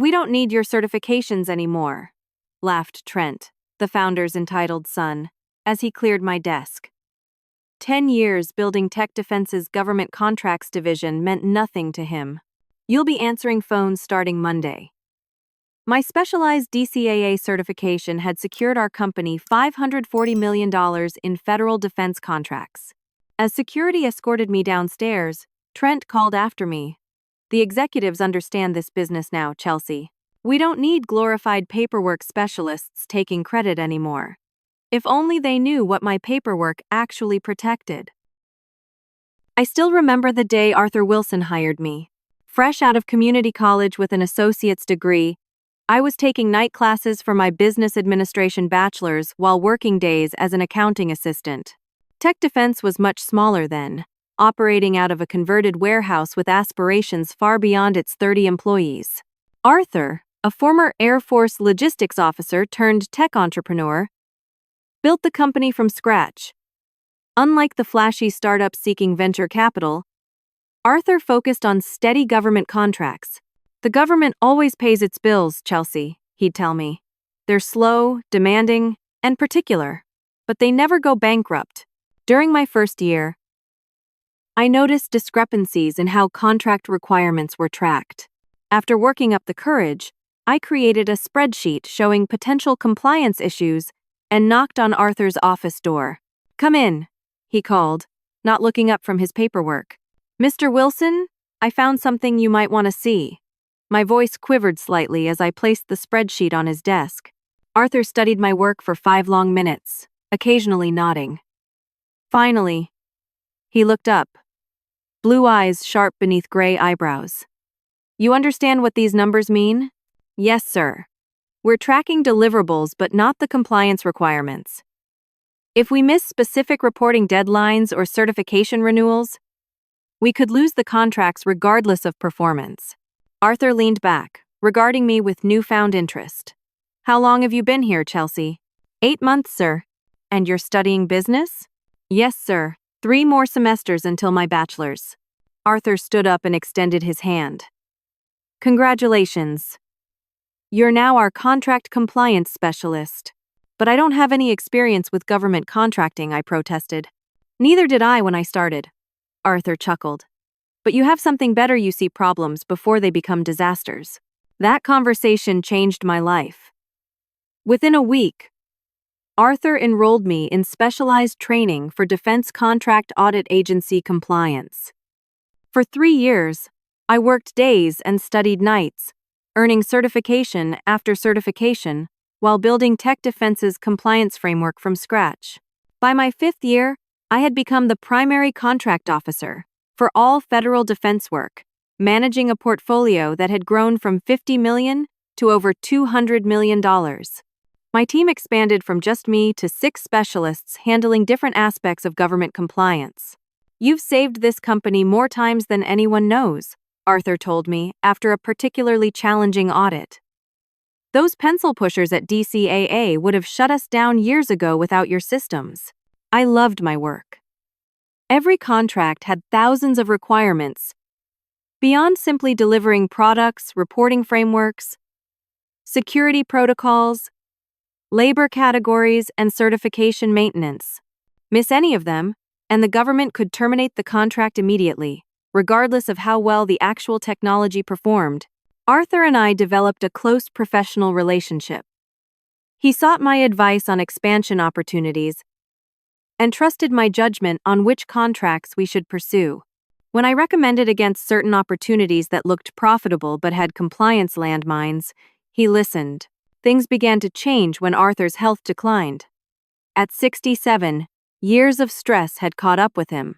We don't need your certifications anymore, laughed Trent, the founder's entitled son, as he cleared my desk. 10 years building Tech Defense's government contracts division meant nothing to him. You'll be answering phones starting Monday. My specialized DCAA certification had secured our company $540 million in federal defense contracts. As security escorted me downstairs, Trent called after me. The executives understand this business now, Chelsea. We don't need glorified paperwork specialists taking credit anymore. If only they knew what my paperwork actually protected. I still remember the day Arthur Wilson hired me. Fresh out of community college with an associate's degree, I was taking night classes for my business administration bachelor's while working days as an accounting assistant. Tech Defense was much smaller then, operating out of a converted warehouse with aspirations far beyond its 30 employees. Arthur, a former Air Force logistics officer turned tech entrepreneur, built the company from scratch. Unlike the flashy startups seeking venture capital, Arthur focused on steady government contracts. The government always pays its bills, Chelsea, he'd tell me. They're slow, demanding, and particular, but they never go bankrupt. During my first year, I noticed discrepancies in how contract requirements were tracked. After working up the courage, I created a spreadsheet showing potential compliance issues and knocked on Arthur's office door. "Come in," he called, not looking up from his paperwork. "Mr. Wilson, I found something you might want to see." My voice quivered slightly as I placed the spreadsheet on his desk. Arthur studied my work for 5 long minutes, occasionally nodding. Finally, he looked up, blue eyes sharp beneath gray eyebrows. "You understand what these numbers mean?" "Yes, sir. We're tracking deliverables but not the compliance requirements. If we miss specific reporting deadlines or certification renewals, we could lose the contracts regardless of performance." Arthur leaned back, regarding me with newfound interest. "How long have you been here, Chelsea?" 8 months, sir. "And you're studying business?" "Yes, sir. 3 more semesters until my bachelor's." Arthur stood up and extended his hand. "Congratulations. You're now our contract compliance specialist." "But I don't have any experience with government contracting," I protested. "Neither did I when I started." Arthur chuckled. "But you have something better. You see problems before they become disasters." That conversation changed my life. Within a week, Arthur enrolled me in specialized training for Defense Contract Audit Agency compliance. For 3 years, I worked days and studied nights, earning certification after certification while building Tech Defense's compliance framework from scratch. By my 5th year, I had become the primary contract officer for all federal defense work, managing a portfolio that had grown from $50 million to over $200 million. My team expanded from just me to 6 specialists handling different aspects of government compliance. "You've saved this company more times than anyone knows," Arthur told me after a particularly challenging audit. "Those pencil pushers at DCAA would have shut us down years ago without your systems." I loved my work. Every contract had thousands of requirements. Beyond simply delivering products, reporting frameworks, security protocols, labor categories, and certification maintenance. Miss any of them, and the government could terminate the contract immediately, regardless of how well the actual technology performed. Arthur and I developed a close professional relationship. He sought my advice on expansion opportunities and trusted my judgment on which contracts we should pursue. When I recommended against certain opportunities that looked profitable but had compliance landmines, he listened. Things began to change when Arthur's health declined. At 67, years of stress had caught up with him.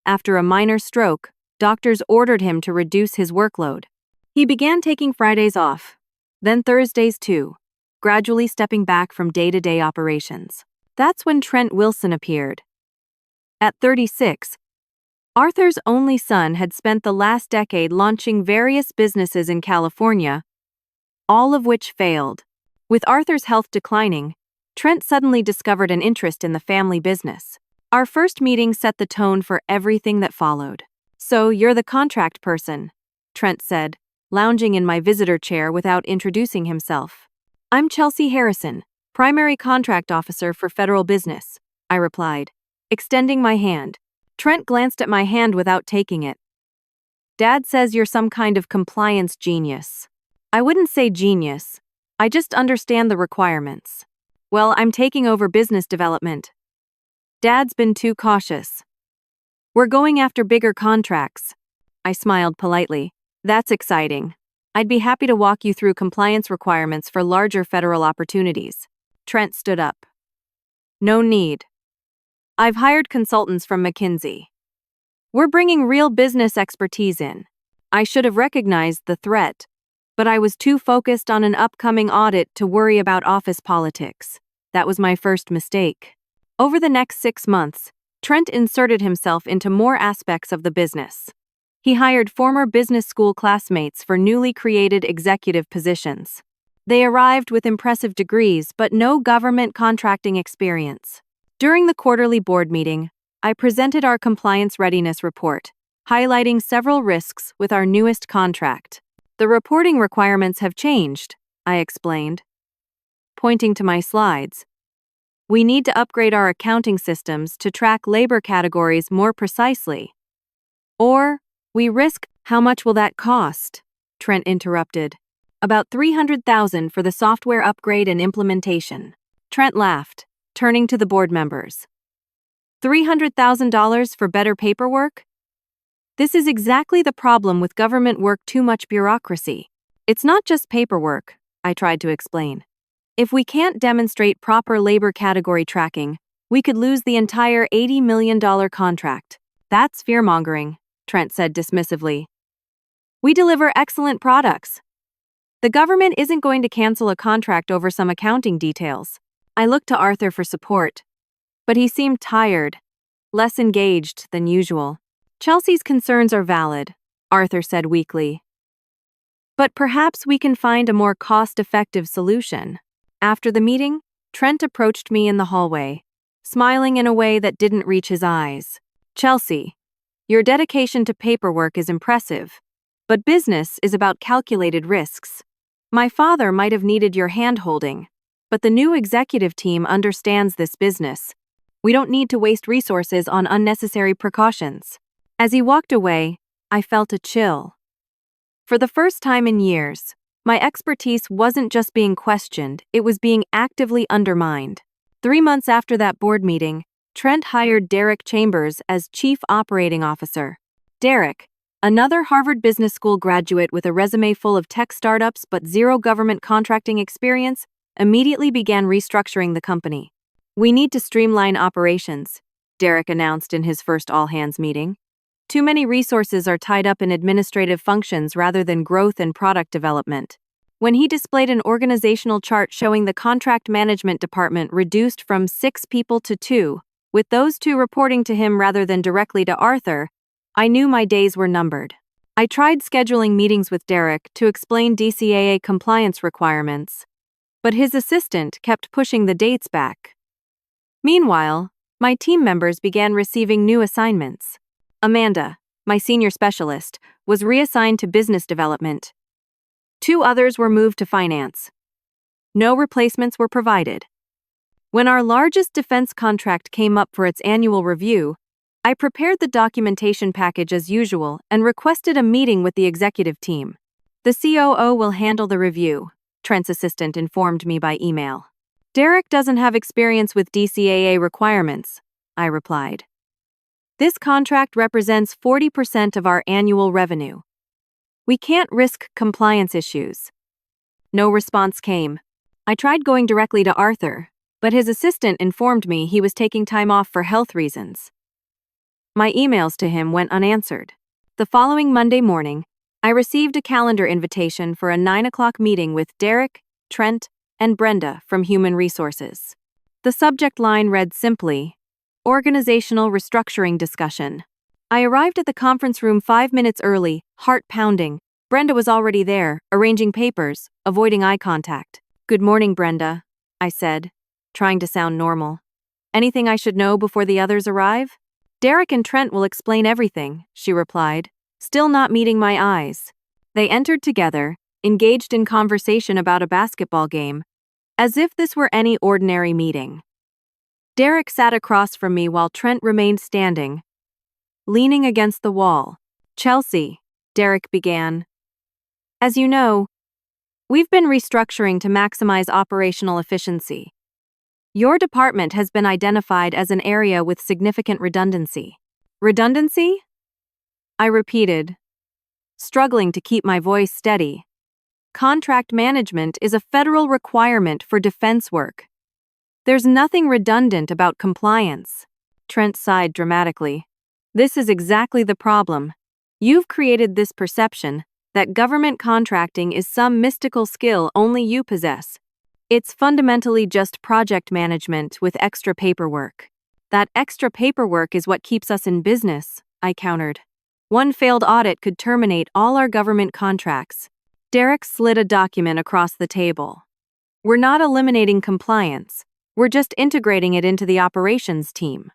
After a minor stroke, doctors ordered him to reduce his workload. He began taking Fridays off, then Thursdays too, gradually stepping back from day-to-day operations. That's when Trent Wilson appeared. At 36, Arthur's only son had spent the last decade launching various businesses in California, all of which failed. With Arthur's health declining, Trent suddenly discovered an interest in the family business. Our first meeting set the tone for everything that followed. "So you're the contract person," Trent said, lounging in my visitor chair without introducing himself. "I'm Chelsea Harrison, Primary Contract Officer for Federal Business," I replied, extending my hand. Trent glanced at my hand without taking it. "Dad says you're some kind of compliance genius." "I wouldn't say genius. I just understand the requirements." "Well, I'm taking over business development." "Dad's been too cautious." "We're going after bigger contracts." I smiled politely. "That's exciting. I'd be happy to walk you through compliance requirements for larger federal opportunities." Trent stood up. "No need. I've hired consultants from McKinsey. We're bringing real business expertise in." I should have recognized the threat, but I was too focused on an upcoming audit to worry about office politics. That was my first mistake. Over the next 6 months, Trent inserted himself into more aspects of the business. He hired former business school classmates for newly created executive positions. They arrived with impressive degrees but no government contracting experience. During the quarterly board meeting, I presented our compliance readiness report, highlighting several risks with our newest contract. "The reporting requirements have changed," I explained, pointing to my slides. "We need to upgrade our accounting systems to track labor categories more precisely. Or, we risk—" "How much will that cost?" Trent interrupted. "About $300,000 for the software upgrade and implementation." Trent laughed, turning to the board members. $300,000 for better paperwork? This is exactly the problem with government work: too much bureaucracy. It's not just paperwork, I tried to explain. If we can't demonstrate proper labor category tracking, we could lose the entire $80 million contract. "That's fear-mongering," Trent said dismissively. "We deliver excellent products. The government isn't going to cancel a contract over some accounting details." I looked to Arthur for support, but he seemed tired, less engaged than usual. "Chelsea's concerns are valid," Arthur said weakly. "But perhaps we can find a more cost-effective solution." After the meeting, Trent approached me in the hallway, smiling in a way that didn't reach his eyes. "Chelsea, your dedication to paperwork is impressive, but business is about calculated risks. My father might have needed your hand-holding, but the new executive team understands this business. We don't need to waste resources on unnecessary precautions." As he walked away, I felt a chill. For the first time in years, my expertise wasn't just being questioned, it was being actively undermined. 3 months after that board meeting, Trent hired Derek Chambers as Chief Operating Officer. Derek, another Harvard Business School graduate with a resume full of tech startups but zero government contracting experience, immediately began restructuring the company. "We need to streamline operations," Derek announced in his first all-hands meeting. "Too many resources are tied up in administrative functions rather than growth and product development." When he displayed an organizational chart showing the contract management department reduced from 6 people to 2, with those 2 reporting to him rather than directly to Arthur, I knew my days were numbered. I tried scheduling meetings with Derek to explain DCAA compliance requirements, but his assistant kept pushing the dates back. Meanwhile, my team members began receiving new assignments. Amanda, my senior specialist, was reassigned to business development. 2 others were moved to finance. No replacements were provided. When our largest defense contract came up for its annual review, I prepared the documentation package as usual and requested a meeting with the executive team. "The COO will handle the review," Trent's assistant informed me by email. "Derek doesn't have experience with DCAA requirements," I replied. "This contract represents 40% of our annual revenue. We can't risk compliance issues." No response came. I tried going directly to Arthur, but his assistant informed me he was taking time off for health reasons. My emails to him went unanswered. The following Monday morning, I received a calendar invitation for a 9 o'clock meeting with Derek, Trent, and Brenda from Human Resources. The subject line read simply, "Organizational Restructuring Discussion." I arrived at the conference room 5 minutes early, heart pounding. Brenda was already there, arranging papers, avoiding eye contact. "Good morning, Brenda," I said, trying to sound normal. "Anything I should know before the others arrive?" "Derek and Trent will explain everything," she replied, still not meeting my eyes. They entered together, engaged in conversation about a basketball game, as if this were any ordinary meeting. Derek sat across from me while Trent remained standing, leaning against the wall. "Chelsea," Derek began. "As you know, we've been restructuring to maximize operational efficiency. Your department has been identified as an area with significant redundancy." "Redundancy?" I repeated, struggling to keep my voice steady. "Contract management is a federal requirement for defense work. There's nothing redundant about compliance." Trent sighed dramatically. "This is exactly the problem. You've created this perception that government contracting is some mystical skill only you possess. It's fundamentally just project management with extra paperwork. That extra paperwork is what keeps us in business," I countered. "One failed audit could terminate all our government contracts." Derek slid a document across the table. "We're not eliminating compliance. We're just integrating it into the operations team.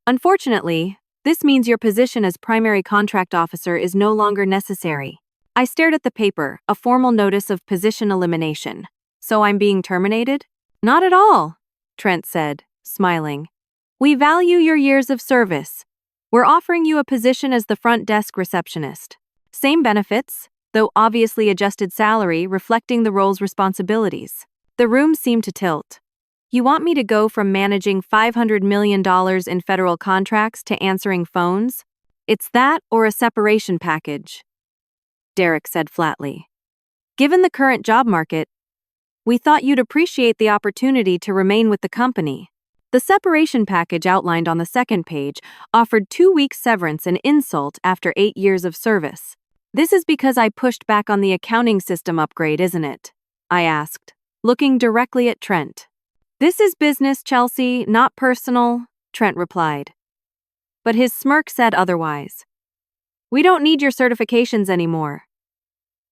Unfortunately, this means your position as primary contract officer is no longer necessary." I stared at the paper, a formal notice of position elimination. "So I'm being terminated?" "Not at all," Trent said, smiling. "We value your years of service. We're offering you a position as the front desk receptionist. Same benefits, though obviously adjusted salary reflecting the role's responsibilities." The room seemed to tilt. "You want me to go from managing $500 million in federal contracts to answering phones? It's that or a separation package," Derek said flatly. "Given the current job market, we thought you'd appreciate the opportunity to remain with the company." The separation package outlined on the second page offered 2 weeks severance and insult after 8 years of service. "This is because I pushed back on the accounting system upgrade, isn't it?" I asked, looking directly at Trent. "This is business, Chelsea, not personal," Trent replied. But his smirk said otherwise. "We don't need your certifications anymore.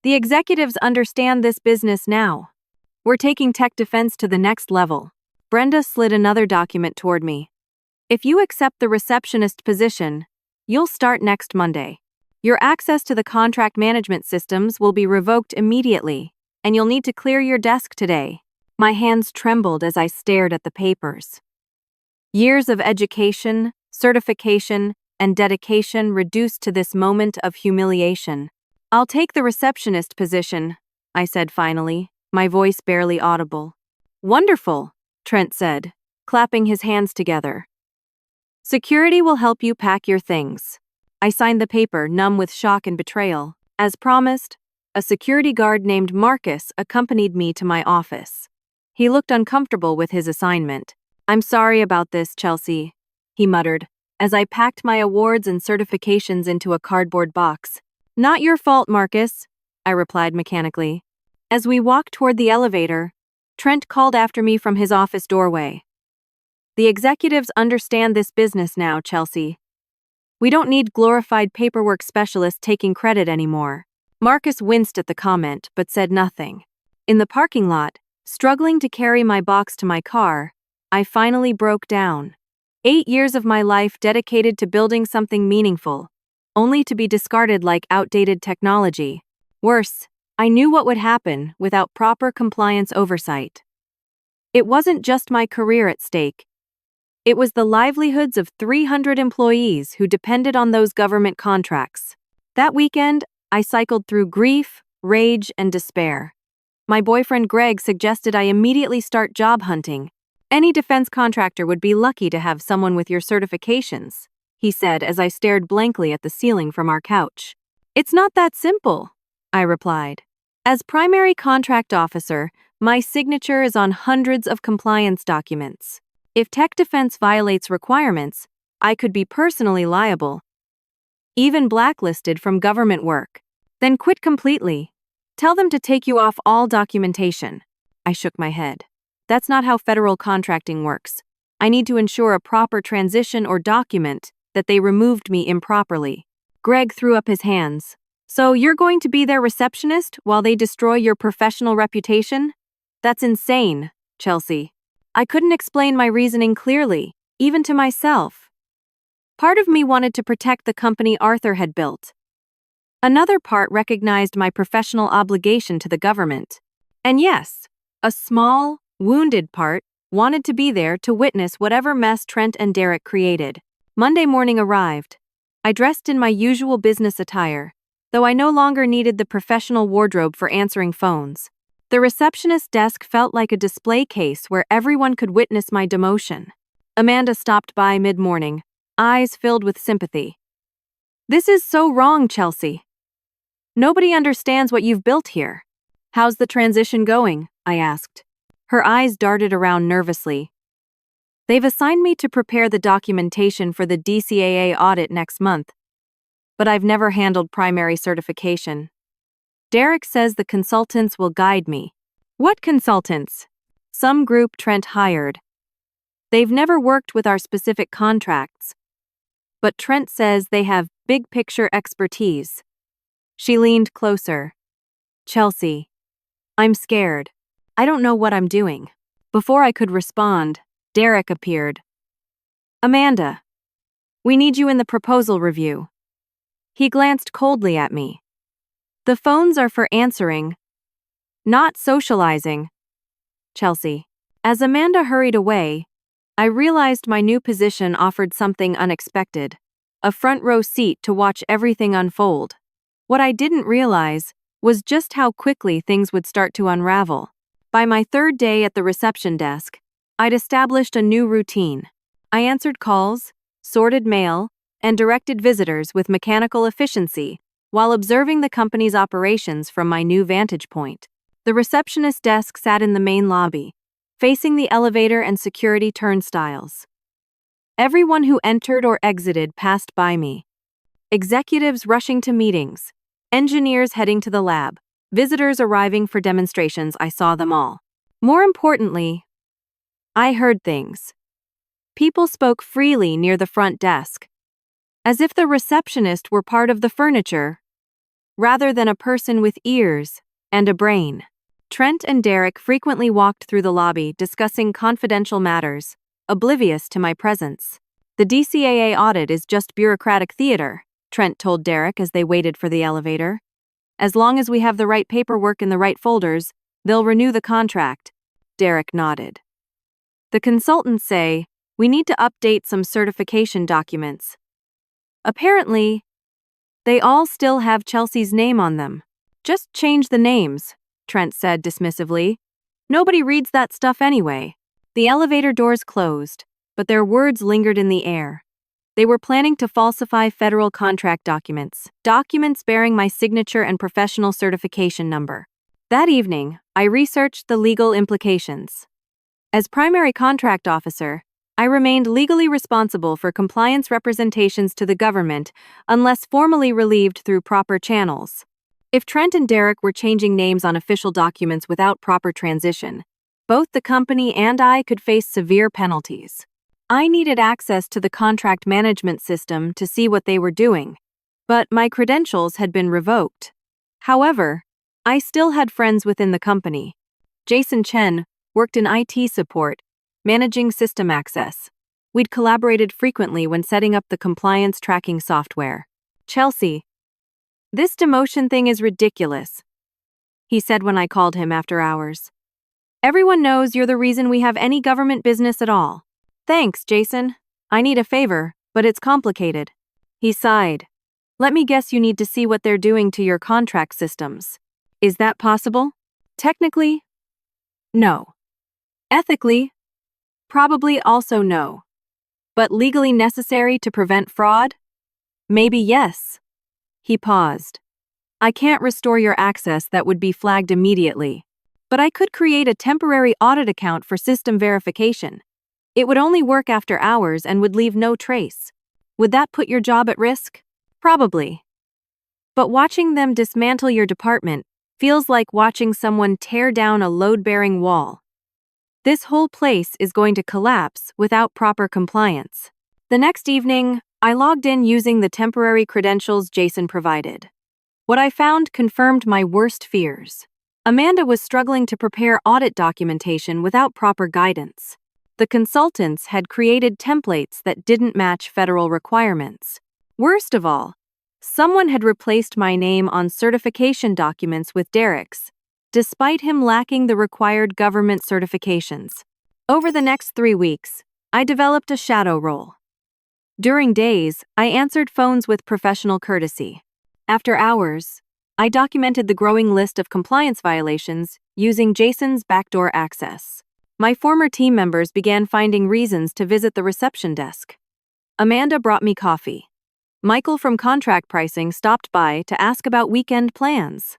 The executives understand this business now. We're taking tech defense to the next level." Brenda slid another document toward me. "If you accept the receptionist position, you'll start next Monday. Your access to the contract management systems will be revoked immediately, and you'll need to clear your desk today." My hands trembled as I stared at the papers. Years of education, certification, and dedication reduced to this moment of humiliation. "I'll take the receptionist position," I said finally, my voice barely audible. "Wonderful," Trent said, clapping his hands together. "Security will help you pack your things." I signed the paper, numb with shock and betrayal. As promised, a security guard named Marcus accompanied me to my office. He looked uncomfortable with his assignment. "I'm sorry about this, Chelsea," he muttered, as I packed my awards and certifications into a cardboard box. "Not your fault, Marcus," I replied mechanically. As we walked toward the elevator, Trent called after me from his office doorway. "The executives understand this business now, Chelsea. We don't need glorified paperwork specialists taking credit anymore." Marcus winced at the comment but said nothing. In the parking lot, struggling to carry my box to my car, I finally broke down. 8 years of my life dedicated to building something meaningful, only to be discarded like outdated technology. Worse, I knew what would happen without proper compliance oversight. It wasn't just my career at stake. It was the livelihoods of 300 employees who depended on those government contracts. That weekend, I cycled through grief, rage, and despair. My boyfriend Greg suggested I immediately start job hunting. "Any defense contractor would be lucky to have someone with your certifications," he said as I stared blankly at the ceiling from our couch. "It's not that simple," I replied. "As primary contract officer, my signature is on hundreds of compliance documents. If tech defense violates requirements, I could be personally liable, even blacklisted from government work. Then quit completely. Tell them to take you off all documentation." I shook my head. "That's not how federal contracting works. I need to ensure a proper transition or document that they removed me improperly." Greg threw up his hands. "So you're going to be their receptionist while they destroy your professional reputation? That's insane, Chelsea." I couldn't explain my reasoning clearly, even to myself. Part of me wanted to protect the company Arthur had built. Another part recognized my professional obligation to the government. And yes, a small, wounded part wanted to be there to witness whatever mess Trent and Derek created. Monday morning arrived. I dressed in my usual business attire, though I no longer needed the professional wardrobe for answering phones. The receptionist desk felt like a display case where everyone could witness my demotion. Amanda stopped by mid-morning, eyes filled with sympathy. "This is so wrong, Chelsea. Nobody understands what you've built here. How's the transition going?" I asked. Her eyes darted around nervously. "They've assigned me to prepare the documentation for the DCAA audit next month, but I've never handled primary certification. Derek says the consultants will guide me." "What consultants?" "Some group Trent hired. They've never worked with our specific contracts, but Trent says they have big-picture expertise." She leaned closer. "Chelsea, I'm scared. I don't know what I'm doing." Before I could respond, Derek appeared. "Amanda, we need you in the proposal review." He glanced coldly at me. "The phones are for answering, not socializing." "Chelsea." As Amanda hurried away, I realized my new position offered something unexpected, a front-row seat to watch everything unfold. What I didn't realize was just how quickly things would start to unravel. By my third day at the reception desk, I'd established a new routine. I answered calls, sorted mail, and directed visitors with mechanical efficiency while observing the company's operations from my new vantage point. The receptionist desk sat in the main lobby, facing the elevator and security turnstiles. Everyone who entered or exited passed by me. Executives rushing to meetings, engineers heading to the lab, visitors arriving for demonstrations. I saw them all. More importantly, I heard things. People spoke freely near the front desk, as if the receptionist were part of the furniture, rather than a person with ears and a brain. Trent and Derek frequently walked through the lobby discussing confidential matters, oblivious to my presence. "The DCAA audit is just bureaucratic theater," Trent told Derek as they waited for the elevator. "As long as we have the right paperwork in the right folders, they'll renew the contract." Derek nodded. "The consultants say we need to update some certification documents. Apparently, they all still have Chelsea's name on them." "Just change the names," Trent said dismissively. "Nobody reads that stuff anyway." The elevator doors closed, but their words lingered in the air. They were planning to falsify federal contract documents bearing my signature and professional certification number. That evening, I researched the legal implications. As primary contract officer, I remained legally responsible for compliance representations to the government unless formally relieved through proper channels. If Trent and Derek were changing names on official documents without proper transition, both the company and I could face severe penalties. I needed access to the contract management system to see what they were doing, but my credentials had been revoked. However, I still had friends within the company. Jason Chen worked in IT support, managing system access. We'd collaborated frequently when setting up the compliance tracking software. "Chelsea, this demotion thing is ridiculous," he said when I called him after hours. "Everyone knows you're the reason we have any government business at all." "Thanks, Jason. I need a favor, but it's complicated." He sighed. "Let me guess, you need to see what they're doing to your contract systems. Is that possible?" "Technically, no. Ethically, probably also no. But legally necessary to prevent fraud? Maybe yes." He paused. "I can't restore your access. That would be flagged immediately. But I could create a temporary audit account for system verification. It would only work after hours and would leave no trace. Would that put your job at risk?" "Probably. But watching them dismantle your department feels like watching someone tear down a load-bearing wall. This whole place is going to collapse without proper compliance." The next evening, I logged in using the temporary credentials Jason provided. What I found confirmed my worst fears. Amanda was struggling to prepare audit documentation without proper guidance. The consultants had created templates that didn't match federal requirements. Worst of all, Someone had replaced my name on certification documents with Derek's, despite him lacking the required government certifications. Over the next 3 weeks, I developed a shadow role. During days, I answered phones with professional courtesy. After hours, I documented the growing list of compliance violations using Jason's backdoor access. My former team members began finding reasons to visit the reception desk. Amanda brought me coffee. Michael from contract pricing stopped by to ask about weekend plans.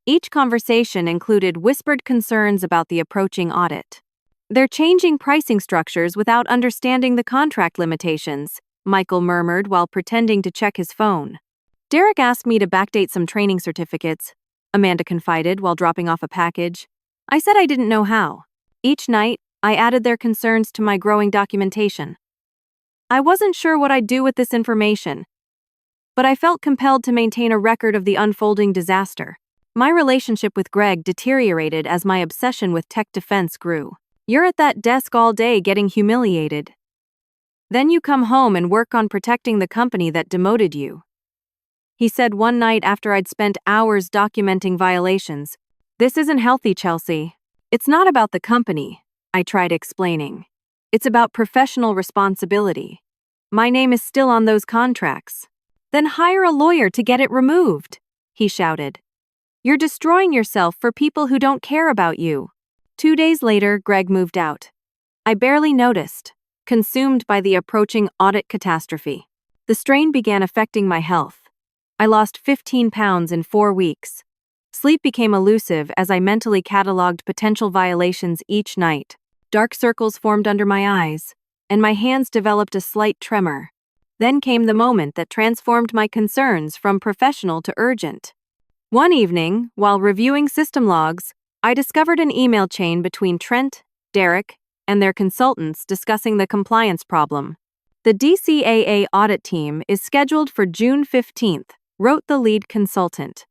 Each conversation included whispered concerns about the approaching audit. "They're changing pricing structures without understanding the contract limitations," Michael murmured while pretending to check his phone. "Derek asked me to backdate some training certificates," Amanda confided while dropping off a package. I said I didn't know how. Each night, I added their concerns to my growing documentation. I wasn't sure what I'd do with this information, but I felt compelled to maintain a record of the unfolding disaster. My relationship with Greg deteriorated as my obsession with tech defense grew. "You're at that desk all day getting humiliated. Then you come home and work on protecting the company that demoted you," he said one night after I'd spent hours documenting violations. "This isn't healthy, Chelsea. It's not about the company," I tried explaining. "It's about professional responsibility. My name is still on those contracts." "Then hire a lawyer to get it removed," he shouted. "You're destroying yourself for people who don't care about you." 2 days later, Greg moved out. I barely noticed, consumed by the approaching audit catastrophe. The strain began affecting my health. I lost 15 pounds in 4 weeks. Sleep became elusive as I mentally cataloged potential violations each night. Dark circles formed under my eyes, and my hands developed a slight tremor. Then came the moment that transformed my concerns from professional to urgent. One evening, while reviewing system logs, I discovered an email chain between Trent, Derek, and their consultants discussing the compliance problem. "The DCAA audit team is scheduled for June 15th, wrote the lead consultant.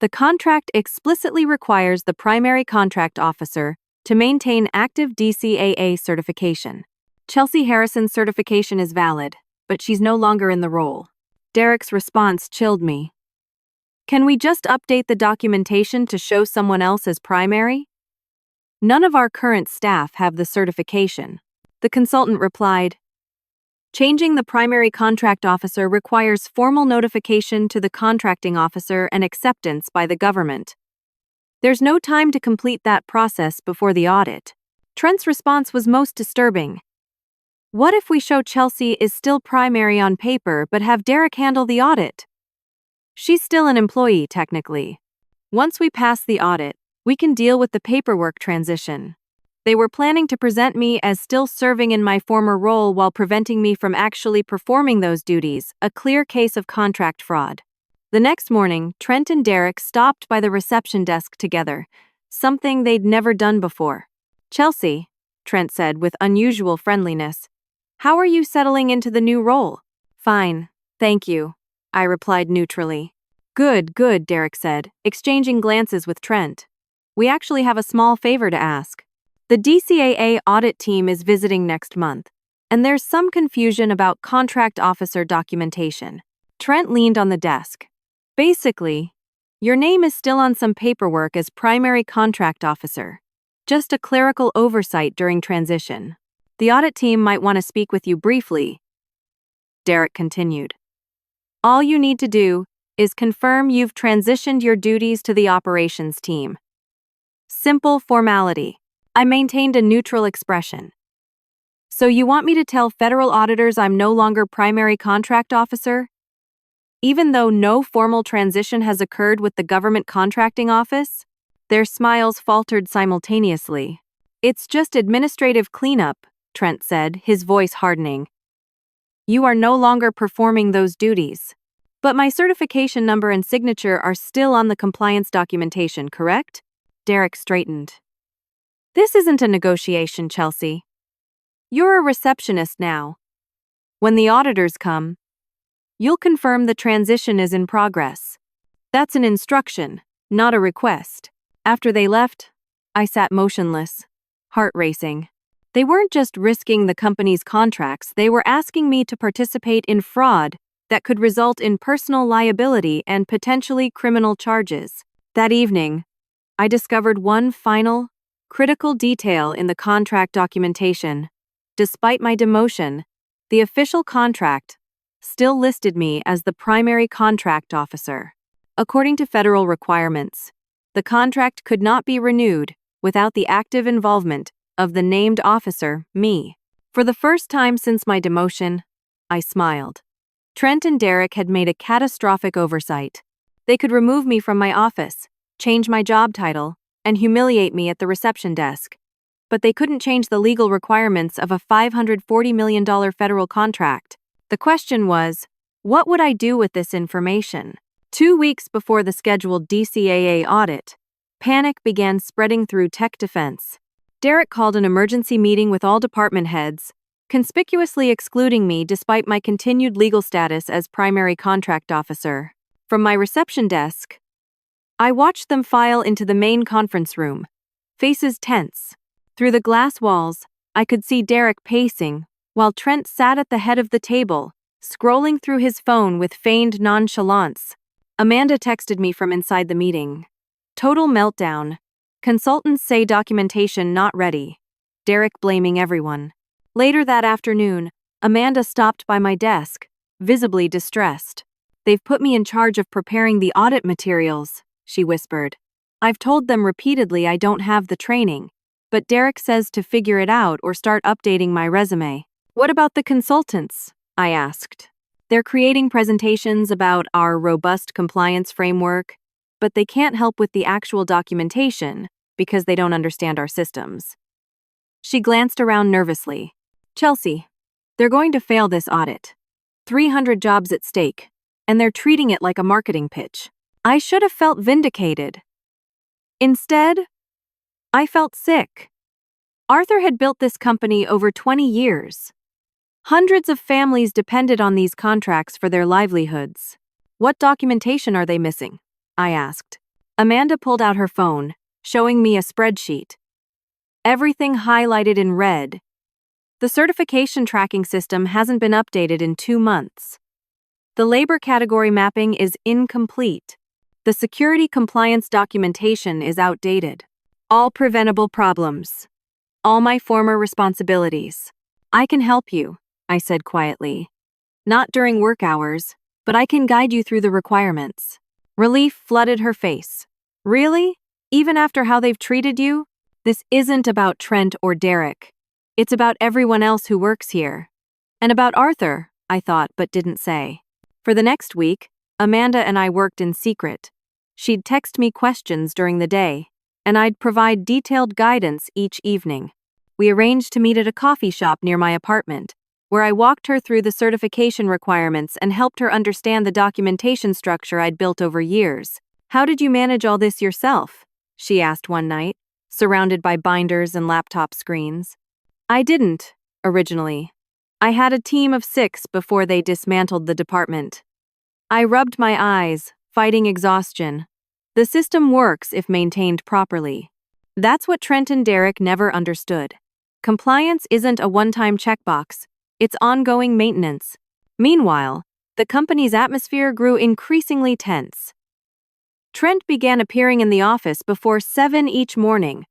"The contract explicitly requires the primary contract officer to maintain active DCAA certification. Chelsea Harrison's certification is valid, but she's no longer in the role." Derek's response chilled me. "Can we just update the documentation to show someone else as primary? None of our current staff have the certification." The consultant replied, "Changing the primary contract officer requires formal notification to the contracting officer and acceptance by the government. There's no time to complete that process before the audit." Trent's response was most disturbing. "What if we show Chelsea is still primary on paper but have Derek handle the audit? She's still an employee, technically. Once we pass the audit, we can deal with the paperwork transition." They were planning to present me as still serving in my former role while preventing me from actually performing those duties, a clear case of contract fraud. The next morning, Trent and Derek stopped by the reception desk together, something they'd never done before. "Chelsea," Trent said with unusual friendliness, "how are you settling into the new role?" "Fine, thank you," I replied neutrally. Good, Derek said, exchanging glances with Trent. "We actually have a small favor to ask. The DCAA audit team is visiting next month, and there's some confusion about contract officer documentation." Trent leaned on the desk. "Basically, your name is still on some paperwork as primary contract officer. Just a clerical oversight during transition. The audit team might want to speak with you briefly," Derek continued. "All you need to do is confirm you've transitioned your duties to the operations team. Simple formality." I maintained a neutral expression. "So you want me to tell federal auditors I'm no longer primary contract officer? Even though no formal transition has occurred with the government contracting office?" Their smiles faltered simultaneously. "It's just administrative cleanup," Trent said, his voice hardening. "You are no longer performing those duties. But my certification number and signature are still on the compliance documentation, correct?" Derek straightened. "This isn't a negotiation, Chelsea. You're a receptionist now. When the auditors come, you'll confirm the transition is in progress. That's an instruction, not a request." After they left, I sat motionless, heart racing. They weren't just risking the company's contracts, they were asking me to participate in fraud that could result in personal liability and potentially criminal charges. That evening, I discovered one final, critical detail in the contract documentation. Despite my demotion, the official contract still listed me as the primary contract officer. According to federal requirements, the contract could not be renewed without the active involvement of the named officer, me. For the first time since my demotion, I smiled. Trent and Derek had made a catastrophic oversight. They could remove me from my office, change my job title, and humiliate me at the reception desk. But they couldn't change the legal requirements of a $540 million federal contract. The question was, what would I do with this information? 2 weeks before the scheduled DCAA audit, panic began spreading through tech defense. Derek called an emergency meeting with all department heads, conspicuously excluding me despite my continued legal status as primary contract officer. From my reception desk, I watched them file into the main conference room, faces tense. Through the glass walls, I could see Derek pacing, while Trent sat at the head of the table, scrolling through his phone with feigned nonchalance. Amanda texted me from inside the meeting. Total meltdown. Consultants say documentation not ready. Derek blaming everyone. Later that afternoon, Amanda stopped by my desk, visibly distressed. "They've put me in charge of preparing the audit materials," she whispered. "I've told them repeatedly I don't have the training, but Derek says to figure it out or start updating my resume." "What about the consultants?" I asked. "They're creating presentations about our robust compliance framework, but they can't help with the actual documentation because they don't understand our systems." She glanced around nervously. "Chelsea, they're going to fail this audit. 300 jobs at stake, and they're treating it like a marketing pitch." I should have felt vindicated. Instead, I felt sick. Arthur had built this company over 20 years. Hundreds of families depended on these contracts for their livelihoods. "What documentation are they missing?" I asked. Amanda pulled out her phone, showing me a spreadsheet. Everything highlighted in red. "The certification tracking system hasn't been updated in 2 months. The labor category mapping is incomplete. The security compliance documentation is outdated. All preventable problems. All my former responsibilities. I can help you," I said quietly. "Not during work hours, but I can guide you through the requirements." Relief flooded her face. "Really? Even after how they've treated you? This isn't about Trent or Derek. It's about everyone else who works here. And about Arthur," I thought but didn't say. For the next week, Amanda and I worked in secret. She'd text me questions during the day, and I'd provide detailed guidance each evening. We arranged to meet at a coffee shop near my apartment, where I walked her through the certification requirements and helped her understand the documentation structure I'd built over years. "How did you manage all this yourself?" she asked one night, surrounded by binders and laptop screens. "I didn't, originally. I had a team of 6 before they dismantled the department. I rubbed my eyes, fighting exhaustion. The system works if maintained properly." That's what Trent and Derek never understood. Compliance isn't a one-time checkbox, it's ongoing maintenance. Meanwhile, the company's atmosphere grew increasingly tense. Trent began appearing in the office before 7 each morning,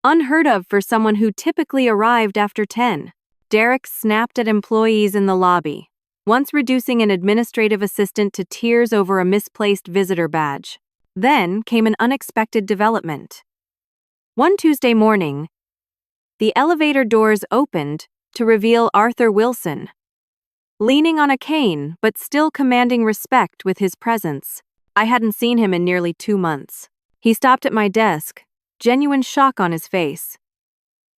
unheard of for someone who typically arrived after 10. Derek snapped at employees in the lobby, once reducing an administrative assistant to tears over a misplaced visitor badge. Then came an unexpected development. One Tuesday morning, the elevator doors opened to reveal Arthur Wilson, leaning on a cane but still commanding respect with his presence. I hadn't seen him in nearly 2 months. He stopped at my desk, genuine shock on his face.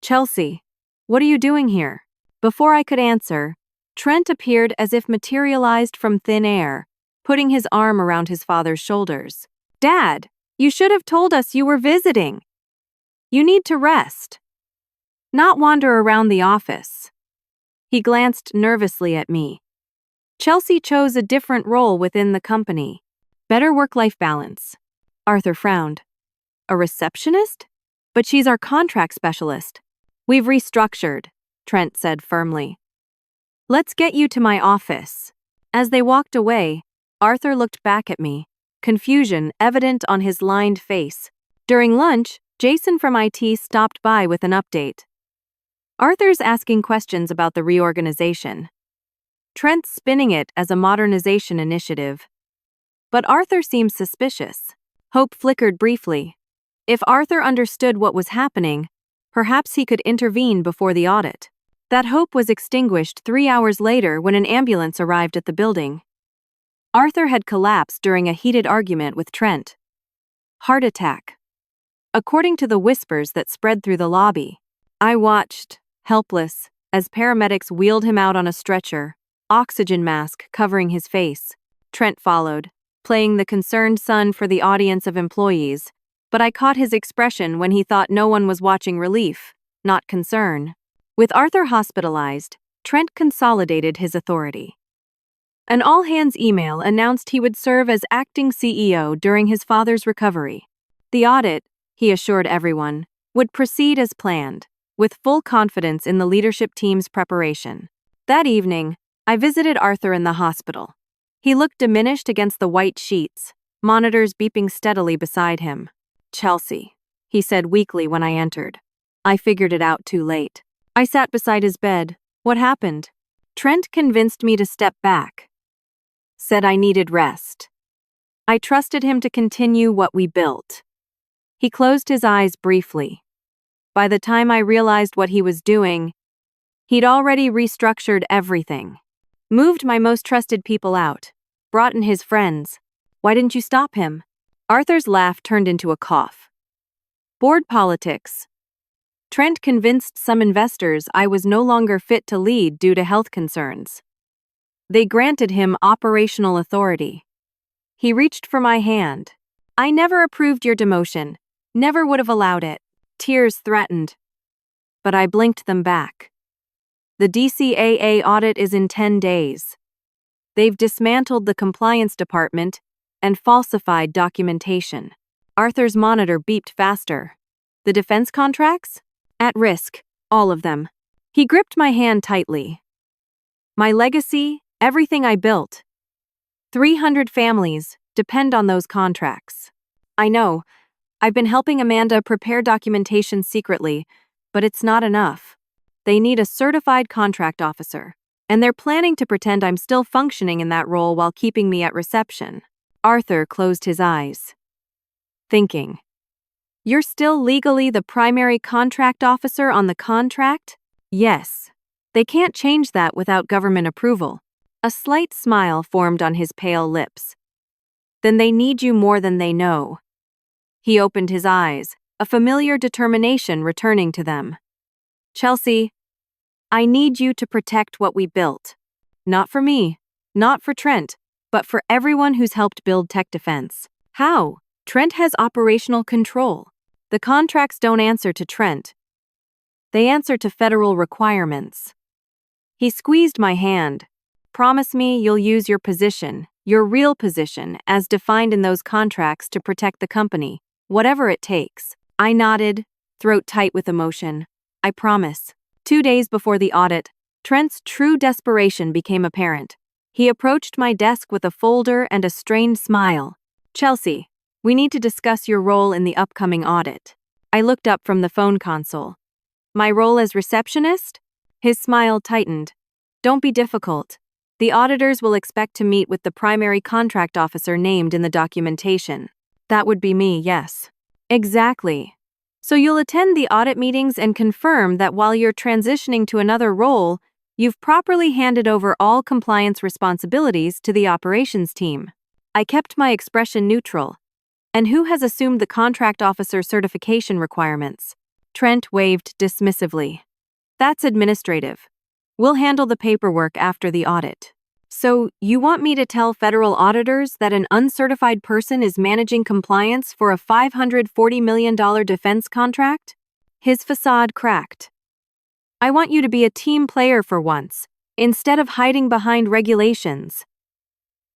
"Chelsea, what are you doing here?" Before I could answer, Trent appeared as if materialized from thin air, putting his arm around his father's shoulders. "Dad, you should have told us you were visiting. You need to rest, not wander around the office." He glanced nervously at me. Chelsea chose a different role within the company. Better work-life balance. Arthur frowned. "A receptionist? But she's our contract specialist." "We've restructured," Trent said firmly. "Let's get you to my office." As they walked away, Arthur looked back at me, confusion evident on his lined face. During lunch, Jason from IT stopped by with an update. Arthur's asking questions about the reorganization. Trent's spinning it as a modernization initiative. But Arthur seemed suspicious. Hope flickered briefly. If Arthur understood what was happening, perhaps he could intervene before the audit. That hope was extinguished 3 hours later when an ambulance arrived at the building. Arthur had collapsed during a heated argument with Trent. Heart attack. According to the whispers that spread through the lobby, I watched, helpless, as paramedics wheeled him out on a stretcher, oxygen mask covering his face. Trent followed, playing the concerned son for the audience of employees, but I caught his expression when he thought no one was watching relief, not concern. With Arthur hospitalized, Trent consolidated his authority. An all-hands email announced he would serve as acting CEO during his father's recovery. The audit, he assured everyone, would proceed as planned, with full confidence in the leadership team's preparation. That evening, I visited Arthur in the hospital. He looked diminished against the white sheets, monitors beeping steadily beside him. "Chelsea," he said weakly when I entered. I figured it out too late. I sat beside his bed. "What happened?" Trent convinced me to step back. Said I needed rest. I trusted him to continue what we built. He closed his eyes briefly. By the time I realized what he was doing, he'd already restructured everything. Moved my most trusted people out. Brought in his friends. Why didn't you stop him? Arthur's laugh turned into a cough. Board politics. Trent convinced some investors I was no longer fit to lead due to health concerns. They granted him operational authority. He reached for my hand. "I never approved your demotion. Never would have allowed it." Tears threatened. But I blinked them back. The DCAA audit is in 10 days. They've dismantled the compliance department and falsified documentation. Arthur's monitor beeped faster. The defense contracts? At risk, all of them. He gripped my hand tightly. My legacy, everything I built. 300 families depend on those contracts. I know, I've been helping Amanda prepare documentation secretly, but it's not enough. They need a certified contract officer, and they're planning to pretend I'm still functioning in that role while keeping me at reception. Arthur closed his eyes. Thinking. You're still legally the primary contract officer on the contract? Yes. They can't change that without government approval. A slight smile formed on his pale lips. Then they need you more than they know. He opened his eyes, a familiar determination returning to them. Chelsea, I need you to protect what we built. Not for me, not for Trent, but for everyone who's helped build tech defense. How? Trent has operational control. The contracts don't answer to Trent. They answer to federal requirements. He squeezed my hand. Promise me you'll use your position, your real position, as defined in those contracts to protect the company, whatever it takes. I nodded, throat tight with emotion. I promise. 2 days before the audit, Trent's true desperation became apparent. He approached my desk with a folder and a strained smile. Chelsea, we need to discuss your role in the upcoming audit. I looked up from the phone console. My role as receptionist? His smile tightened. Don't be difficult. The auditors will expect to meet with the primary contract officer named in the documentation. That would be me, yes. Exactly. So you'll attend the audit meetings and confirm that while you're transitioning to another role, you've properly handed over all compliance responsibilities to the operations team. I kept my expression neutral. And who has assumed the contract officer certification requirements? Trent waved dismissively. That's administrative. We'll handle the paperwork after the audit. So, you want me to tell federal auditors that an uncertified person is managing compliance for a $540 million defense contract? His facade cracked. I want you to be a team player for once, instead of hiding behind regulations.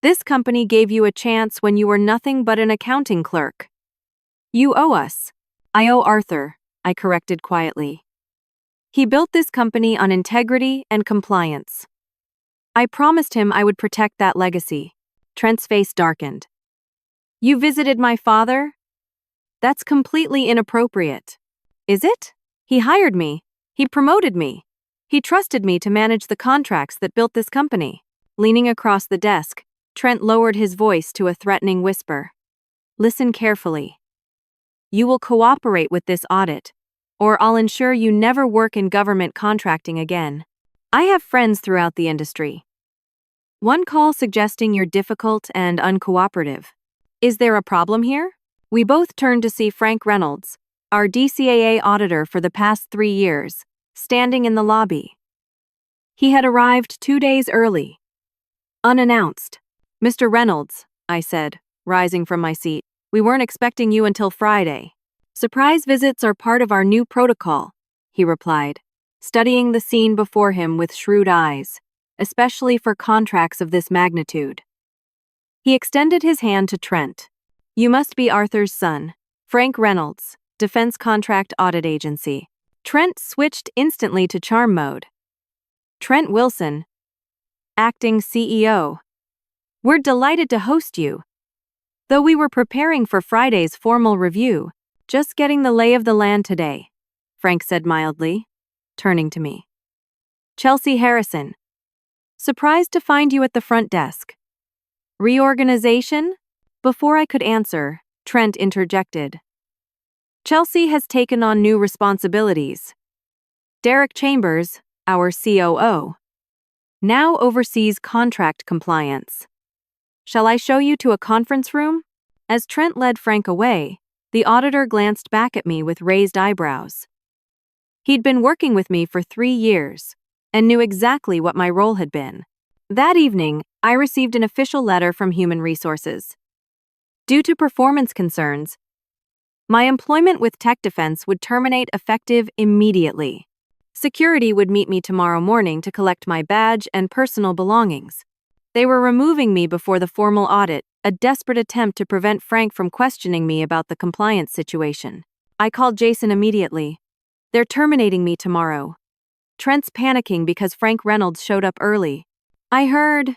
This company gave you a chance when you were nothing but an accounting clerk. You owe us. I owe Arthur, I corrected quietly. He built this company on integrity and compliance. I promised him I would protect that legacy. Trent's face darkened. You visited my father? That's completely inappropriate. Is it? He hired me. He promoted me. He trusted me to manage the contracts that built this company. Leaning across the desk, Trent lowered his voice to a threatening whisper. Listen carefully. You will cooperate with this audit, or I'll ensure you never work in government contracting again. I have friends throughout the industry. One call suggesting you're difficult and uncooperative. Is there a problem here? We both turned to see Frank Reynolds, our DCAA auditor for the past 3 years, standing in the lobby. He had arrived 2 days early. Unannounced. Mr. Reynolds, I said, rising from my seat, we weren't expecting you until Friday. Surprise visits are part of our new protocol, he replied, studying the scene before him with shrewd eyes, especially for contracts of this magnitude. He extended his hand to Trent. You must be Arthur's son, Frank Reynolds, Defense Contract Audit Agency. Trent switched instantly to charm mode. Trent Wilson, acting CEO. We're delighted to host you. Though we were preparing for Friday's formal review, just getting the lay of the land today, Frank said mildly, turning to me. Chelsea Harrison. Surprised to find you at the front desk. Reorganization? Before I could answer, Trent interjected. Chelsea has taken on new responsibilities. Derek Chambers, our COO, now oversees contract compliance. Shall I show you to a conference room? As Trent led Frank away, the auditor glanced back at me with raised eyebrows. He'd been working with me for 3 years and knew exactly what my role had been. That evening, I received an official letter from Human Resources. Due to performance concerns, my employment with Tech Defense would terminate effective immediately. Security would meet me tomorrow morning to collect my badge and personal belongings. They were removing me before the formal audit, a desperate attempt to prevent Frank from questioning me about the compliance situation. I called Jason immediately. They're terminating me tomorrow. Trent's panicking because Frank Reynolds showed up early. I heard.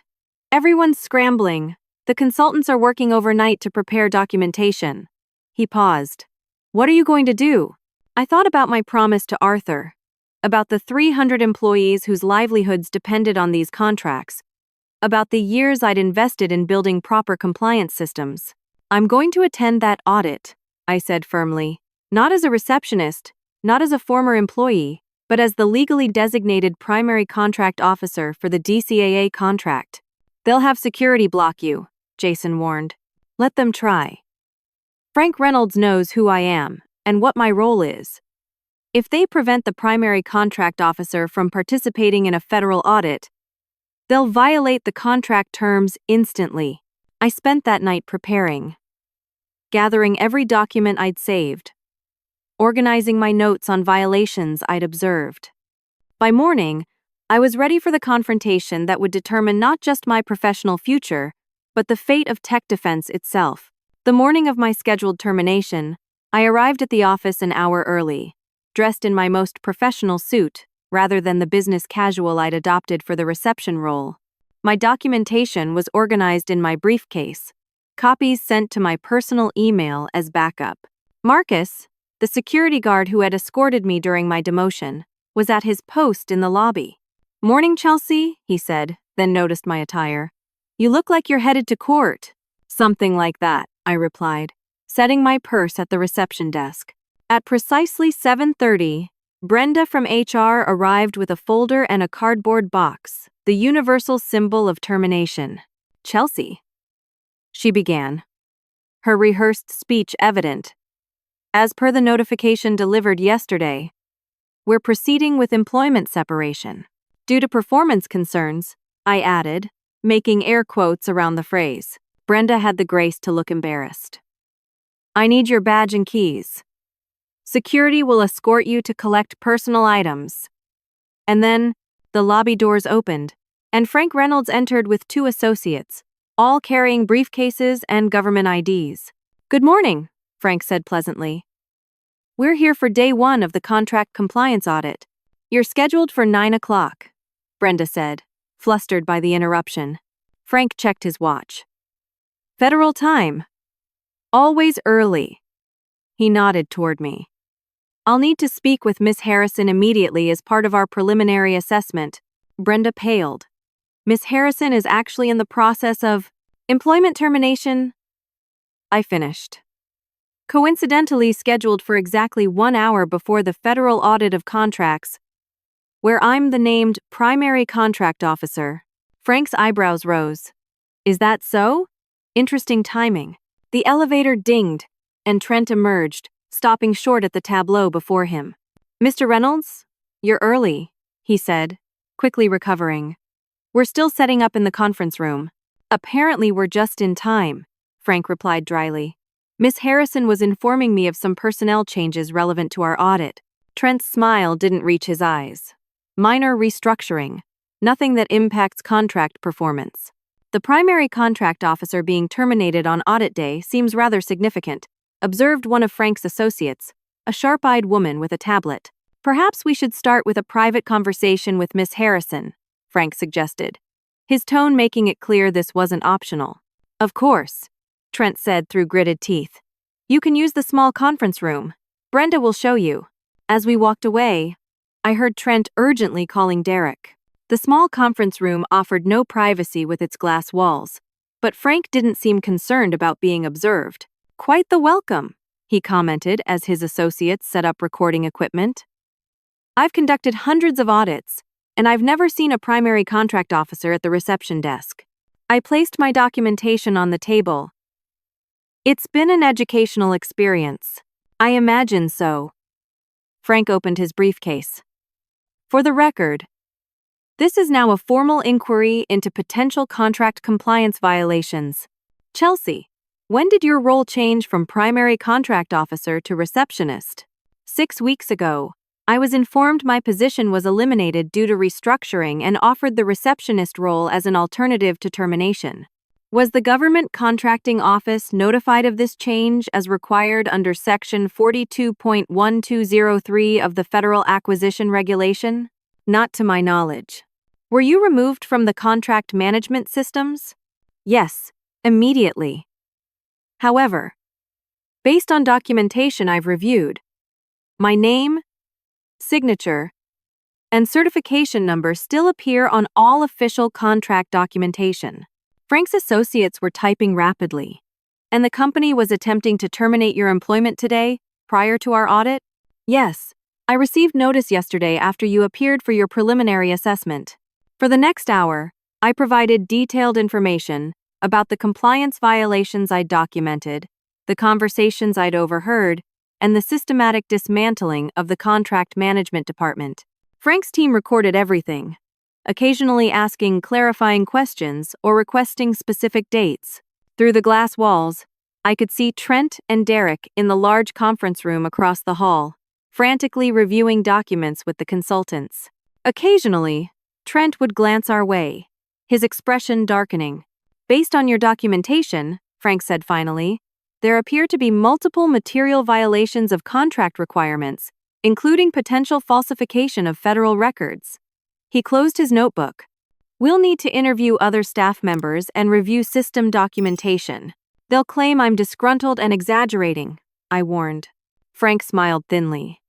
Everyone's scrambling. The consultants are working overnight to prepare documentation. He paused. What are you going to do? I thought about my promise to Arthur, about the 300 employees whose livelihoods depended on these contracts, about the years I'd invested in building proper compliance systems. I'm going to attend that audit, I said firmly, not as a receptionist, not as a former employee, but as the legally designated primary contract officer for the DCAA contract. They'll have security block you, Jason warned. Let them try. Frank Reynolds knows who I am and what my role is. If they prevent the primary contract officer from participating in a federal audit, they'll violate the contract terms instantly. I spent that night preparing, gathering every document I'd saved, organizing my notes on violations I'd observed. By morning, I was ready for the confrontation that would determine not just my professional future, but the fate of Tech Defense itself. The morning of my scheduled termination, I arrived at the office an hour early, dressed in my most professional suit, rather than the business casual I'd adopted for the reception role. My documentation was organized in my briefcase, copies sent to my personal email as backup. Marcus, the security guard who had escorted me during my demotion, was at his post in the lobby. Morning, Chelsea, he said, then noticed my attire. You look like you're headed to court. Something like that, I replied, setting my purse at the reception desk. At precisely 7:30, Brenda from HR arrived with a folder and a cardboard box, the universal symbol of termination. Chelsea, she began, her rehearsed speech evident. As per the notification delivered yesterday, we're proceeding with employment separation. Due to performance concerns, I added, making air quotes around the phrase. Brenda had the grace to look embarrassed. I need your badge and keys. Security will escort you to collect personal items. And then, the lobby doors opened, and Frank Reynolds entered with 2 associates, all carrying briefcases and government IDs. Good morning, Frank said pleasantly. We're here for day 1 of the contract compliance audit. You're scheduled for 9 o'clock, Brenda said, flustered by the interruption. Frank checked his watch. Federal time. Always early. He nodded toward me. I'll need to speak with Miss Harrison immediately as part of our preliminary assessment. Brenda paled. Miss Harrison is actually in the process of employment termination. I finished. Coincidentally scheduled for exactly 1 hour before the federal audit of contracts, where I'm the named primary contract officer. Frank's eyebrows rose. Is that so? Interesting timing. The elevator dinged, and Trent emerged, stopping short at the tableau before him. Mr. Reynolds? You're early, he said, quickly recovering. We're still setting up in the conference room. Apparently we're just in time, Frank replied dryly. Miss Harrison was informing me of some personnel changes relevant to our audit. Trent's smile didn't reach his eyes. Minor restructuring. Nothing that impacts contract performance. The primary contract officer being terminated on audit day seems rather significant, observed one of Frank's associates, a sharp-eyed woman with a tablet. Perhaps we should start with a private conversation with Miss Harrison, Frank suggested, his tone making it clear this wasn't optional. Of course, Trent said through gritted teeth. You can use the small conference room. Brenda will show you. As we walked away, I heard Trent urgently calling Derek. The small conference room offered no privacy with its glass walls, but Frank didn't seem concerned about being observed. Quite the welcome, he commented as his associates set up recording equipment. I've conducted hundreds of audits, and I've never seen a primary contract officer at the reception desk. I placed my documentation on the table. It's been an educational experience. I imagine so. Frank opened his briefcase. For the record, this is now a formal inquiry into potential contract compliance violations. Chelsea, when did your role change from primary contract officer to receptionist? 6 weeks ago, I was informed my position was eliminated due to restructuring and offered the receptionist role as an alternative to termination. Was the Government Contracting Office notified of this change as required under Section 42.1203 of the Federal Acquisition Regulation? Not to my knowledge. Were you removed from the contract management systems? Yes, immediately. However, based on documentation I've reviewed, my name, signature, and certification number still appear on all official contract documentation. Frank's associates were typing rapidly. And the company was attempting to terminate your employment today, prior to our audit? Yes, I received notice yesterday after you appeared for your preliminary assessment. For the next hour, I provided detailed information about the compliance violations I'd documented, the conversations I'd overheard, and the systematic dismantling of the contract management department. Frank's team recorded everything, occasionally asking clarifying questions or requesting specific dates. Through the glass walls, I could see Trent and Derek in the large conference room across the hall, frantically reviewing documents with the consultants. Occasionally, Trent would glance our way, his expression darkening. Based on your documentation, Frank said finally, there appear to be multiple material violations of contract requirements, including potential falsification of federal records. He closed his notebook. We'll need to interview other staff members and review system documentation. They'll claim I'm disgruntled and exaggerating, I warned. Frank smiled thinly.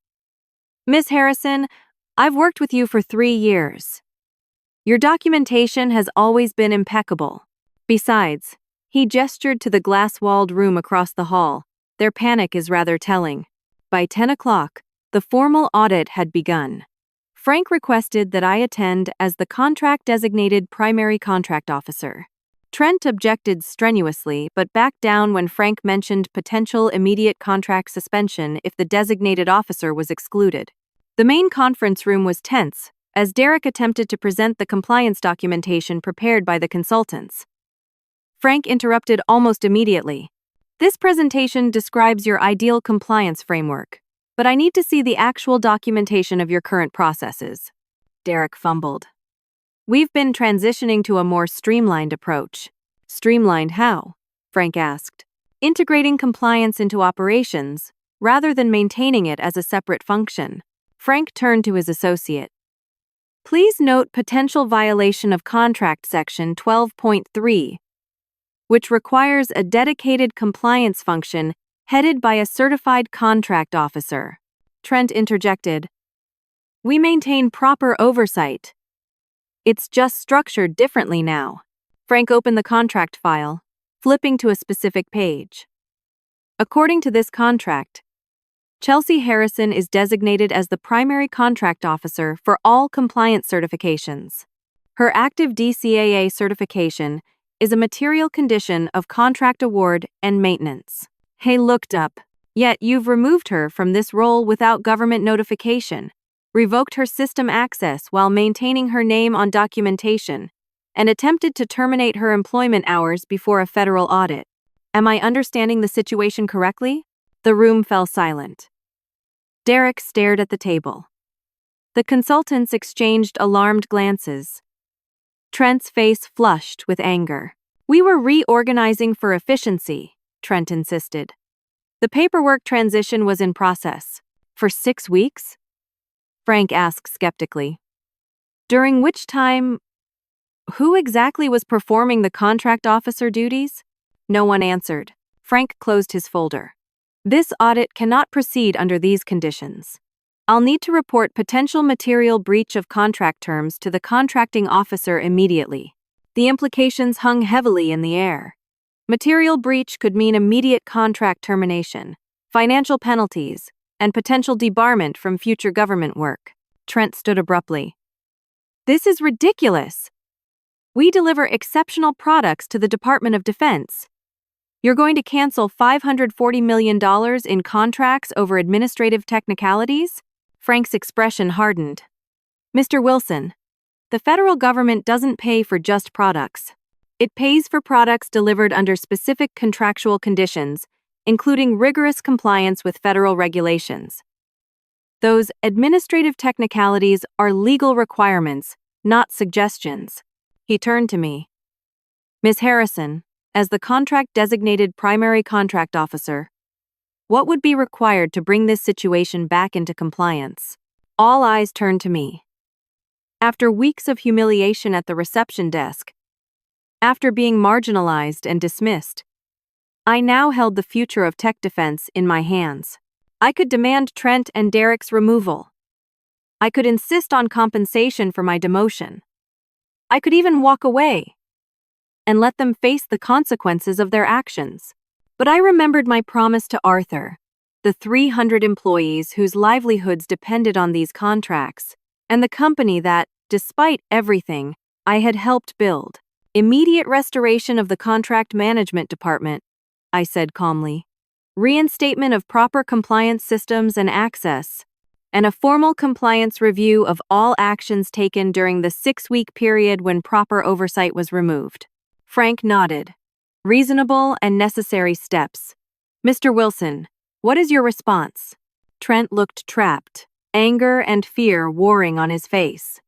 Miss Harrison, I've worked with you for 3 years. Your documentation has always been impeccable. Besides, he gestured to the glass-walled room across the hall. Their panic is rather telling. By 10 o'clock, the formal audit had begun. Frank requested that I attend as the contract-designated primary contract officer. Trent objected strenuously but backed down when Frank mentioned potential immediate contract suspension if the designated officer was excluded. The main conference room was tense, as Derek attempted to present the compliance documentation prepared by the consultants. Frank interrupted almost immediately. This presentation describes your ideal compliance framework, but I need to see the actual documentation of your current processes. Derek fumbled. We've been transitioning to a more streamlined approach. Streamlined how? Frank asked. Integrating compliance into operations, rather than maintaining it as a separate function. Frank turned to his associate. Please note potential violation of contract section 12.3, which requires a dedicated compliance function headed by a certified contract officer. Trent interjected. We maintain proper oversight. It's just structured differently now. Frank opened the contract file, flipping to a specific page. According to this contract, Chelsea Harrison is designated as the primary contract officer for all compliance certifications. Her active DCAA certification is a material condition of contract award and maintenance. Hay looked up. Yet you've removed her from this role without government notification, revoked her system access while maintaining her name on documentation, and attempted to terminate her employment hours before a federal audit. Am I understanding the situation correctly? The room fell silent. Derek stared at the table. The consultants exchanged alarmed glances. Trent's face flushed with anger. We were reorganizing for efficiency, Trent insisted. The paperwork transition was in process. For 6 weeks? Frank asked skeptically. During which time, who exactly was performing the contract officer duties? No one answered. Frank closed his folder. This audit cannot proceed under these conditions. I'll need to report potential material breach of contract terms to the contracting officer immediately. The implications hung heavily in the air. Material breach could mean immediate contract termination, financial penalties, and potential debarment from future government work. Trent stood abruptly. This is ridiculous. We deliver exceptional products to the Department of Defense. You're going to cancel $540 million in contracts over administrative technicalities? Frank's expression hardened. Mr. Wilson, the federal government doesn't pay for just products. It pays for products delivered under specific contractual conditions, including rigorous compliance with federal regulations. Those administrative technicalities are legal requirements, not suggestions. He turned to me. Ms. Harrison, as the contract-designated primary contract officer, what would be required to bring this situation back into compliance? All eyes turned to me. After weeks of humiliation at the reception desk, after being marginalized and dismissed, I now held the future of tech defense in my hands. I could demand Trent and Derek's removal. I could insist on compensation for my demotion. I could even walk away and let them face the consequences of their actions. But I remembered my promise to Arthur, the 300 employees whose livelihoods depended on these contracts, and the company that, despite everything, I had helped build. Immediate restoration of the contract management department, I said calmly. Reinstatement of proper compliance systems and access, and a formal compliance review of all actions taken during the 6-week period when proper oversight was removed. Frank nodded. Reasonable and necessary steps. Mr. Wilson, what is your response? Trent looked trapped, anger and fear warring on his face.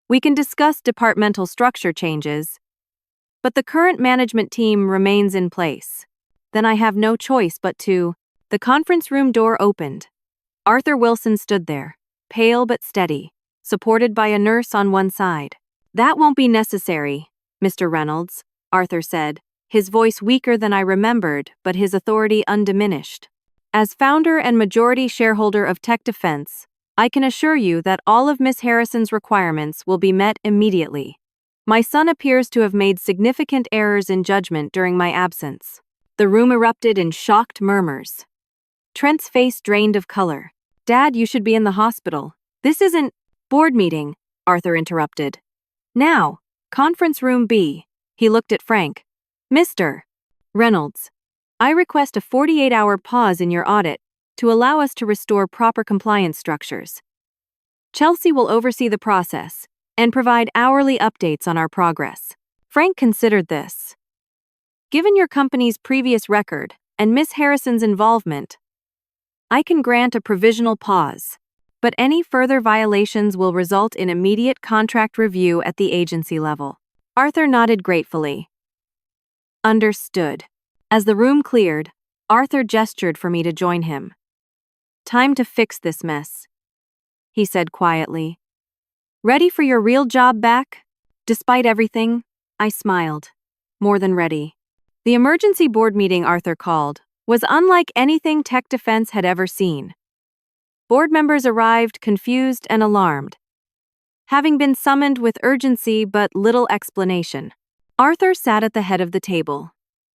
We can discuss departmental structure changes, but the current management team remains in place. Then I have no choice but to. The conference room door opened. Arthur Wilson stood there, pale but steady, supported by a nurse on one side. That won't be necessary, Mr. Reynolds, Arthur said, his voice weaker than I remembered, but his authority undiminished. As founder and majority shareholder of Tech Defense, I can assure you that all of Miss Harrison's requirements will be met immediately. My son appears to have made significant errors in judgment during my absence. The room erupted in shocked murmurs. Trent's face drained of color. Dad, you should be in the hospital. This isn't board meeting, Arthur interrupted. Now, conference room B. He looked at Frank. Mr. Reynolds, I request a 48-hour pause in your audit to allow us to restore proper compliance structures. Chelsea will oversee the process and provide hourly updates on our progress. Frank considered this. Given your company's previous record and Miss Harrison's involvement, I can grant a provisional pause, but any further violations will result in immediate contract review at the agency level. Arthur nodded gratefully. Understood. As the room cleared, Arthur gestured for me to join him. Time to fix this mess, he said quietly. Ready for your real job back? Despite everything, I smiled. More than ready. The emergency board meeting Arthur called was unlike anything Tech Defense had ever seen. Board members arrived confused and alarmed, having been summoned with urgency but little explanation. Arthur sat at the head of the table,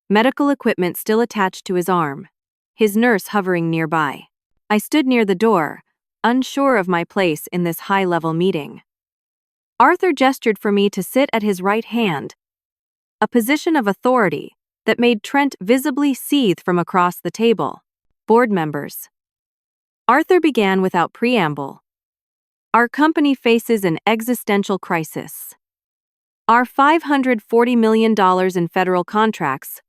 medical equipment still attached to his arm, his nurse hovering nearby. I stood near the door, unsure of my place in this high-level meeting. Arthur gestured for me to sit at his right hand, a position of authority that made Trent visibly seethe from across the table. Board members. Arthur began without preamble. Our company faces an existential crisis. Our $540 million in federal contracts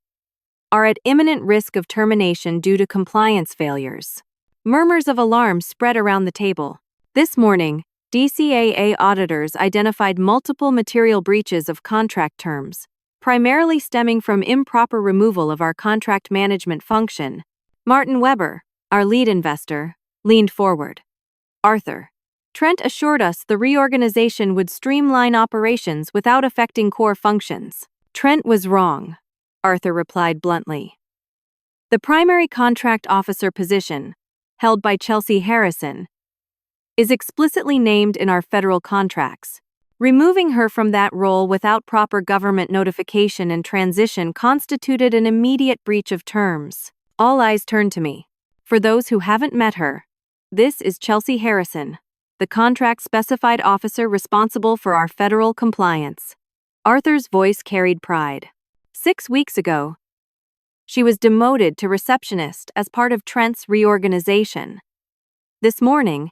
are at imminent risk of termination due to compliance failures. Murmurs of alarm spread around the table. This morning, DCAA auditors identified multiple material breaches of contract terms, primarily stemming from improper removal of our contract management function. Martin Weber, our lead investor, leaned forward. Arthur. Trent assured us the reorganization would streamline operations without affecting core functions. Trent was wrong, Arthur replied bluntly. The primary contract officer position, held by Chelsea Harrison, is explicitly named in our federal contracts. Removing her from that role without proper government notification and transition constituted an immediate breach of terms. All eyes turned to me. For those who haven't met her, this is Chelsea Harrison, the contract-specified officer responsible for our federal compliance. Arthur's voice carried pride. 6 weeks ago, she was demoted to receptionist as part of Trent's reorganization. This morning,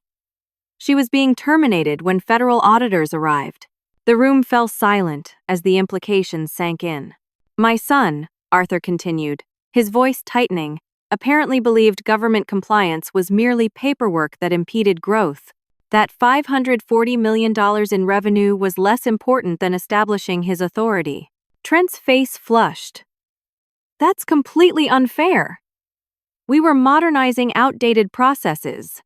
she was being terminated when federal auditors arrived. The room fell silent as the implications sank in. My son, Arthur continued, his voice tightening, apparently believed government compliance was merely paperwork that impeded growth. That $540 million in revenue was less important than establishing his authority. Trent's face flushed. That's completely unfair. We were modernizing outdated processes.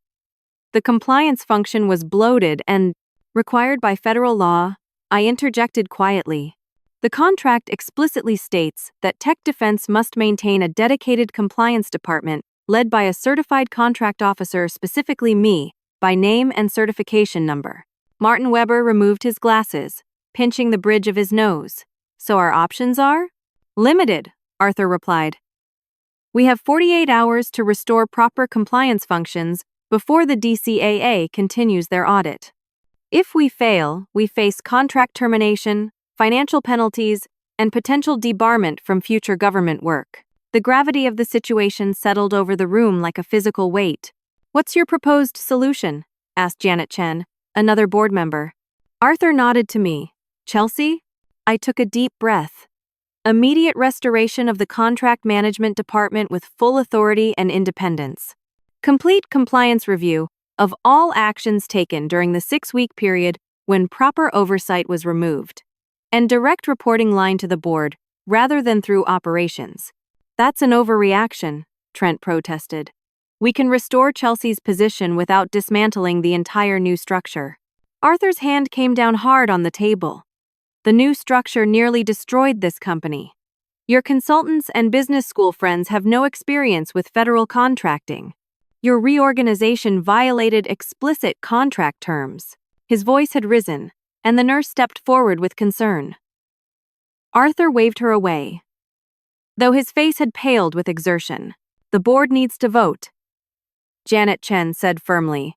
The compliance function was bloated and required by federal law. I interjected quietly. The contract explicitly states that Tech Defense must maintain a dedicated compliance department led by a certified contract officer, specifically me, by name and certification number. Martin Weber removed his glasses, pinching the bridge of his nose. So our options are? Limited, Arthur replied. We have 48 hours to restore proper compliance functions before the DCAA continues their audit. If we fail, we face contract termination, financial penalties, and potential debarment from future government work. The gravity of the situation settled over the room like a physical weight. What's your proposed solution? Asked Janet Chen, another board member. Arthur nodded to me. Chelsea? I took a deep breath. Immediate restoration of the contract management department with full authority and independence. Complete compliance review of all actions taken during the 6-week period when proper oversight was removed. And direct reporting line to the board, rather than through operations. That's an overreaction, Trent protested. We can restore Chelsea's position without dismantling the entire new structure. Arthur's hand came down hard on the table. The new structure nearly destroyed this company. Your consultants and business school friends have no experience with federal contracting. Your reorganization violated explicit contract terms. His voice had risen, and the nurse stepped forward with concern. Arthur waved her away, though his face had paled with exertion. The board needs to vote, Janet Chen said firmly.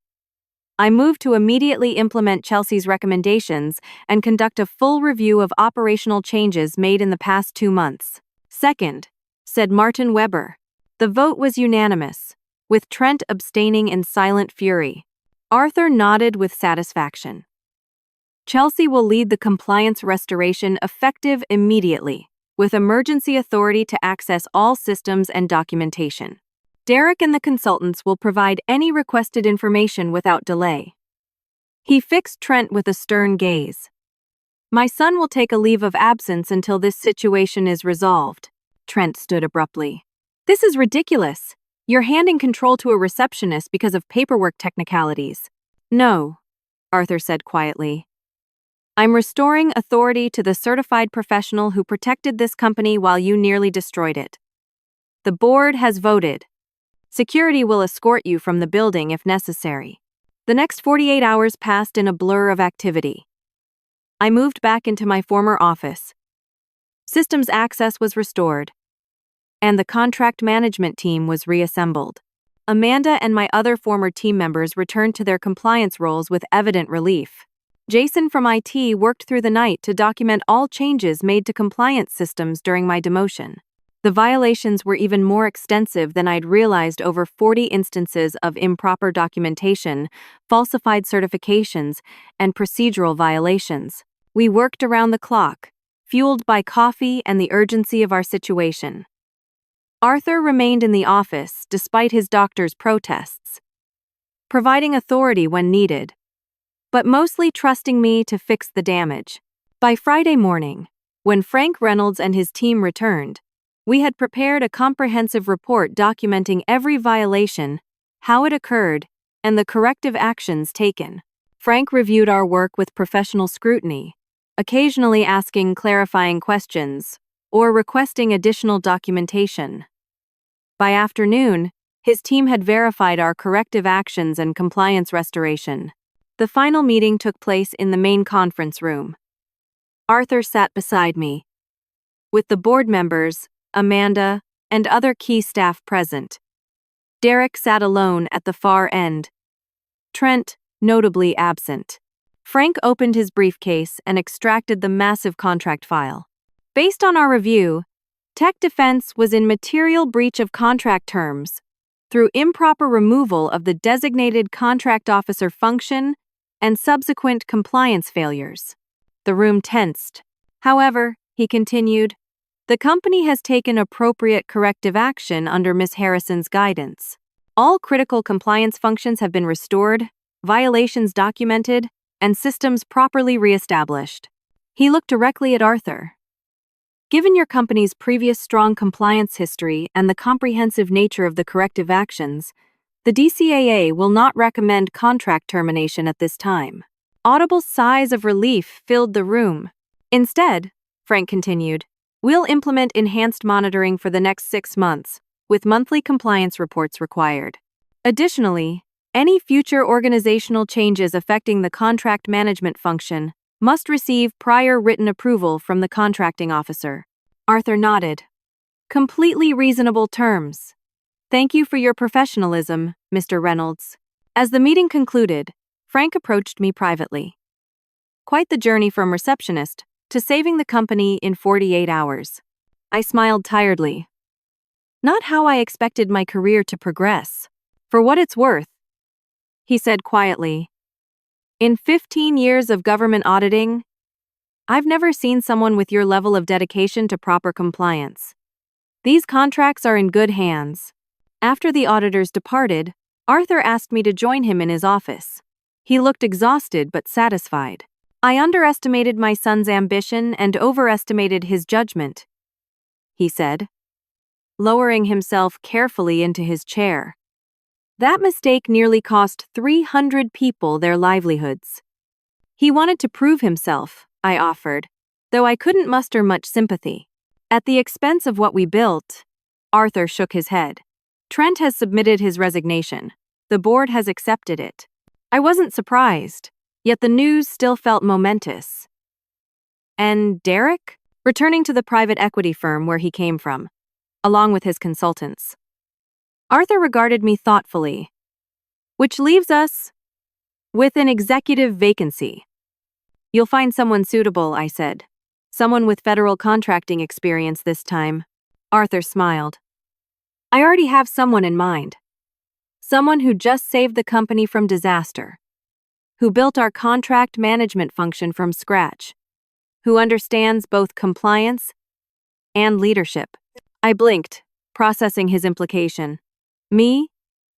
I move to immediately implement Chelsea's recommendations and conduct a full review of operational changes made in the past 2 months. Second, said Martin Weber. The vote was unanimous, with Trent abstaining in silent fury. Arthur nodded with satisfaction. Chelsea will lead the compliance restoration effective immediately, with emergency authority to access all systems and documentation. Derek and the consultants will provide any requested information without delay. He fixed Trent with a stern gaze. My son will take a leave of absence until this situation is resolved. Trent stood abruptly. This is ridiculous. You're handing control to a receptionist because of paperwork technicalities. No, Arthur said quietly. I'm restoring authority to the certified professional who protected this company while you nearly destroyed it. The board has voted. Security will escort you from the building if necessary. The next 48 hours passed in a blur of activity. I moved back into my former office. Systems access was restored, and the contract management team was reassembled. Amanda and my other former team members returned to their compliance roles with evident relief. Jason from IT worked through the night to document all changes made to compliance systems during my demotion. The violations were even more extensive than I'd realized. Over 40 instances of improper documentation, falsified certifications, and procedural violations. We worked around the clock, fueled by coffee and the urgency of our situation. Arthur remained in the office despite his doctor's protests, providing authority when needed, but mostly trusting me to fix the damage. By Friday morning, when Frank Reynolds and his team returned, we had prepared a comprehensive report documenting every violation, how it occurred, and the corrective actions taken. Frank reviewed our work with professional scrutiny, occasionally asking clarifying questions or requesting additional documentation. By afternoon, his team had verified our corrective actions and compliance restoration. The final meeting took place in the main conference room. Arthur sat beside me, with the board members, Amanda, and other key staff present. Derek sat alone at the far end, Trent notably absent. Frank opened his briefcase and extracted the massive contract file. Based on our review, Tech Defense was in material breach of contract terms through improper removal of the designated contract officer function and subsequent compliance failures. The room tensed. However, he continued, the company has taken appropriate corrective action under Ms. Harrison's guidance. All critical compliance functions have been restored, violations documented, and systems properly reestablished. He looked directly at Arthur. Given your company's previous strong compliance history and the comprehensive nature of the corrective actions, the DCAA will not recommend contract termination at this time. Audible sighs of relief filled the room. Instead, Frank continued, we'll implement enhanced monitoring for the next 6 months, with monthly compliance reports required. Additionally, any future organizational changes affecting the contract management function must receive prior written approval from the contracting officer. Arthur nodded. Completely reasonable terms. Thank you for your professionalism, Mr. Reynolds. As the meeting concluded, Frank approached me privately. Quite the journey from receptionist to saving the company in 48 hours. I smiled tiredly. Not how I expected my career to progress. For what it's worth, he said quietly. In 15 years of government auditing, I've never seen someone with your level of dedication to proper compliance. These contracts are in good hands. After the auditors departed, Arthur asked me to join him in his office. He looked exhausted but satisfied. I underestimated my son's ambition and overestimated his judgment, he said, lowering himself carefully into his chair. That mistake nearly cost 300 people their livelihoods. He wanted to prove himself, I offered, though I couldn't muster much sympathy. At the expense of what we built, Arthur shook his head. Trent has submitted his resignation. The board has accepted it. I wasn't surprised, yet the news still felt momentous. And Derek? Returning to the private equity firm where he came from, along with his consultants. Arthur regarded me thoughtfully. Which leaves us with an executive vacancy. You'll find someone suitable, I said. Someone with federal contracting experience this time. Arthur smiled. I already have someone in mind. Someone who just saved the company from disaster. Who built our contract management function from scratch. Who understands both compliance and leadership. I blinked, processing his implication. Me?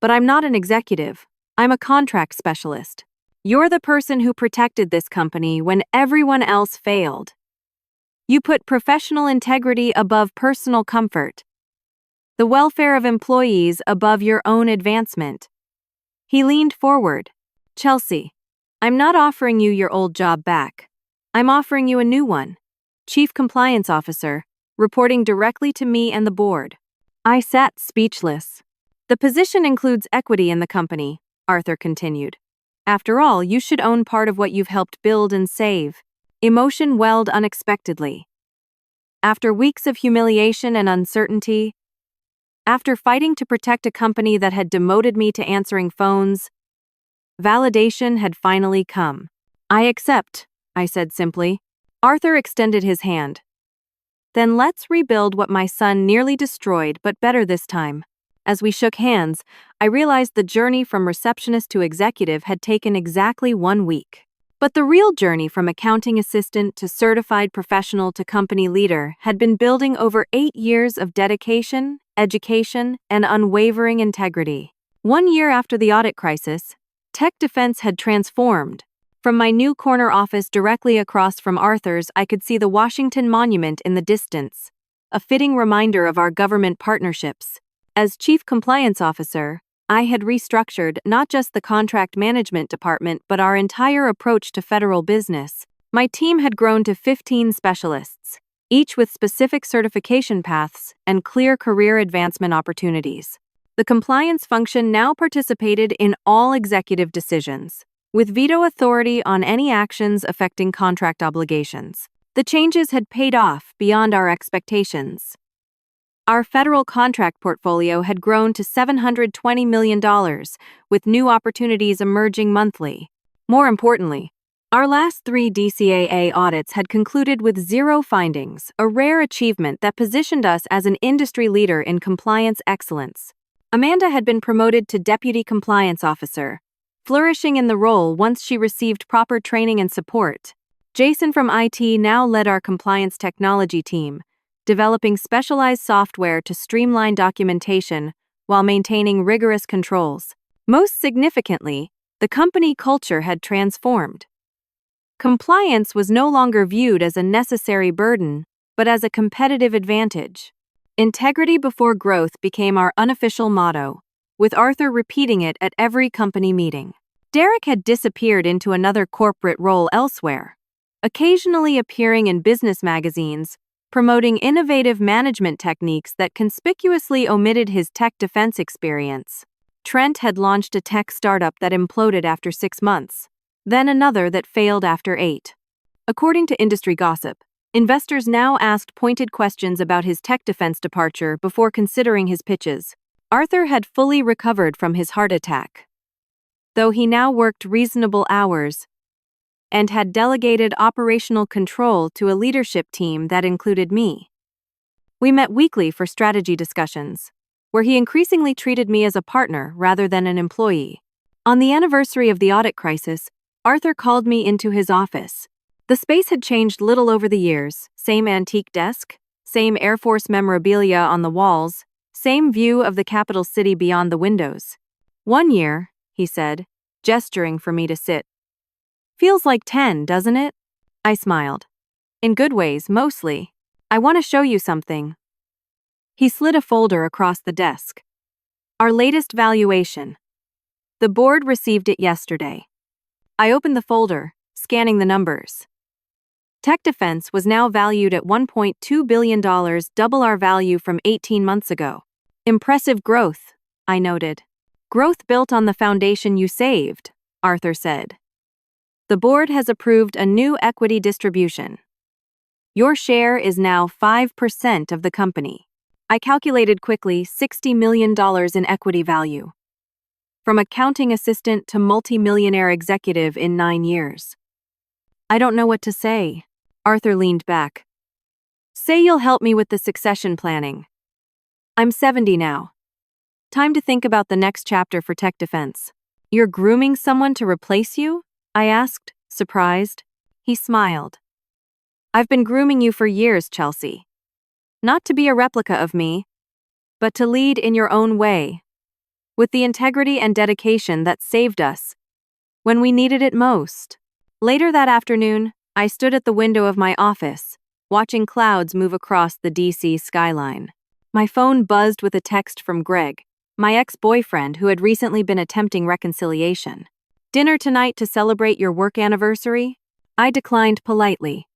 But I'm not an executive. I'm a contract specialist. You're the person who protected this company when everyone else failed. You put professional integrity above personal comfort. The welfare of employees above your own advancement. He leaned forward. Chelsea, I'm not offering you your old job back. I'm offering you a new one. Chief Compliance Officer, reporting directly to me and the board. I sat speechless. The position includes equity in the company, Arthur continued. After all, you should own part of what you've helped build and save. Emotion welled unexpectedly. After weeks of humiliation and uncertainty, after fighting to protect a company that had demoted me to answering phones, validation had finally come. I accept, I said simply. Arthur extended his hand. Then let's rebuild what my son nearly destroyed, but better this time. As we shook hands, I realized the journey from receptionist to executive had taken exactly 1 week. But the real journey from accounting assistant to certified professional to company leader had been building over 8 years of dedication, education, and unwavering integrity. 1 year after the audit crisis, Tech Defense had transformed. From my new corner office directly across from Arthur's, I could see the Washington Monument in the distance, a fitting reminder of our government partnerships. As Chief Compliance Officer, I had restructured not just the contract management department but our entire approach to federal business. My team had grown to 15 specialists, each with specific certification paths and clear career advancement opportunities. The compliance function now participated in all executive decisions, with veto authority on any actions affecting contract obligations. The changes had paid off beyond our expectations. Our federal contract portfolio had grown to $720 million, with new opportunities emerging monthly. More importantly, our last 3 DCAA audits had concluded with 0 findings, a rare achievement that positioned us as an industry leader in compliance excellence. Amanda had been promoted to Deputy Compliance Officer, flourishing in the role once she received proper training and support. Jason from IT now led our compliance technology team, developing specialized software to streamline documentation while maintaining rigorous controls. Most significantly, the company culture had transformed. Compliance was no longer viewed as a necessary burden, but as a competitive advantage. Integrity before growth became our unofficial motto, with Arthur repeating it at every company meeting. Derek had disappeared into another corporate role elsewhere, occasionally appearing in business magazines, promoting innovative management techniques that conspicuously omitted his tech defense experience. Trent had launched a tech startup that imploded after 6 months, then another that failed after 8. According to industry gossip, investors now asked pointed questions about his tech defense departure before considering his pitches. Arthur had fully recovered from his heart attack, though he now worked reasonable hours and had delegated operational control to a leadership team that included me. We met weekly for strategy discussions, where he increasingly treated me as a partner rather than an employee. On the anniversary of the audit crisis, Arthur called me into his office. The space had changed little over the years, same antique desk, same Air Force memorabilia on the walls, same view of the capital city beyond the windows. 1 year, he said, gesturing for me to sit. Feels like 10, doesn't it? I smiled. In good ways, mostly. I want to show you something. He slid a folder across the desk. Our latest valuation. The board received it yesterday. I opened the folder, scanning the numbers. Tech Defense was now valued at $1.2 billion, double our value from 18 months ago. Impressive growth, I noted. Growth built on the foundation you saved, Arthur said. The board has approved a new equity distribution. Your share is now 5% of the company. I calculated quickly $60 million in equity value. From accounting assistant to multi-millionaire executive in 9 years. I don't know what to say. Arthur leaned back. Say you'll help me with the succession planning. I'm 70 now. Time to think about the next chapter for Tech Defense. You're grooming someone to replace you? I asked, surprised. He smiled. I've been grooming you for years, Chelsea. Not to be a replica of me, but to lead in your own way, with the integrity and dedication that saved us when we needed it most. Later that afternoon, I stood at the window of my office, watching clouds move across the DC skyline. My phone buzzed with a text from Greg, my ex-boyfriend who had recently been attempting reconciliation. Dinner tonight to celebrate your work anniversary? I declined politely.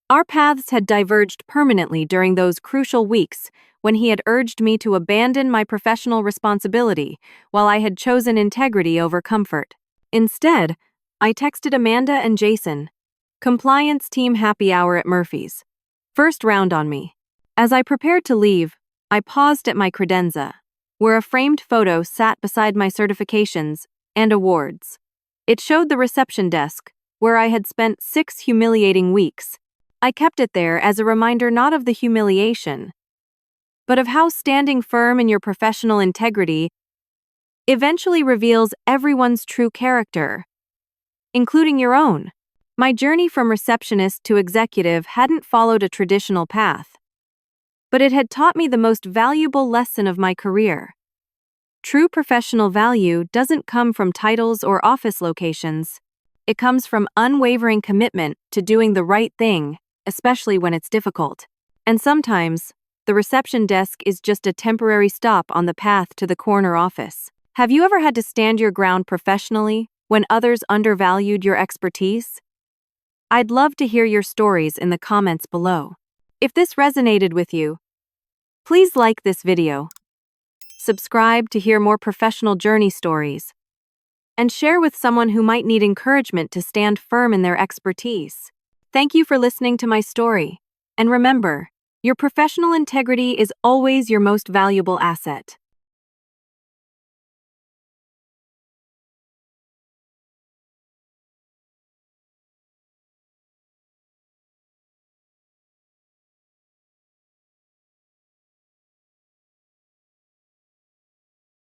Our paths had diverged permanently during those crucial weeks when he had urged me to abandon my professional responsibility while I had chosen integrity over comfort. Instead, I texted Amanda and Jason, compliance team happy hour at Murphy's. First round on me. As I prepared to leave, I paused at my credenza, where a framed photo sat beside my certifications and awards. It showed the reception desk, where I had spent 6 humiliating weeks. I kept it there as a reminder not of the humiliation, but of how standing firm in your professional integrity eventually reveals everyone's true character, including your own. My journey from receptionist to executive hadn't followed a traditional path, but it had taught me the most valuable lesson of my career. True professional value doesn't come from titles or office locations. It comes from unwavering commitment to doing the right thing, especially when it's difficult. And sometimes, the reception desk is just a temporary stop on the path to the corner office. Have you ever had to stand your ground professionally when others undervalued your expertise? I'd love to hear your stories in the comments below. If this resonated with you, please like this video, subscribe to hear more professional journey stories, and share with someone who might need encouragement to stand firm in their expertise. Thank you for listening to my story. And remember, your professional integrity is always your most valuable asset.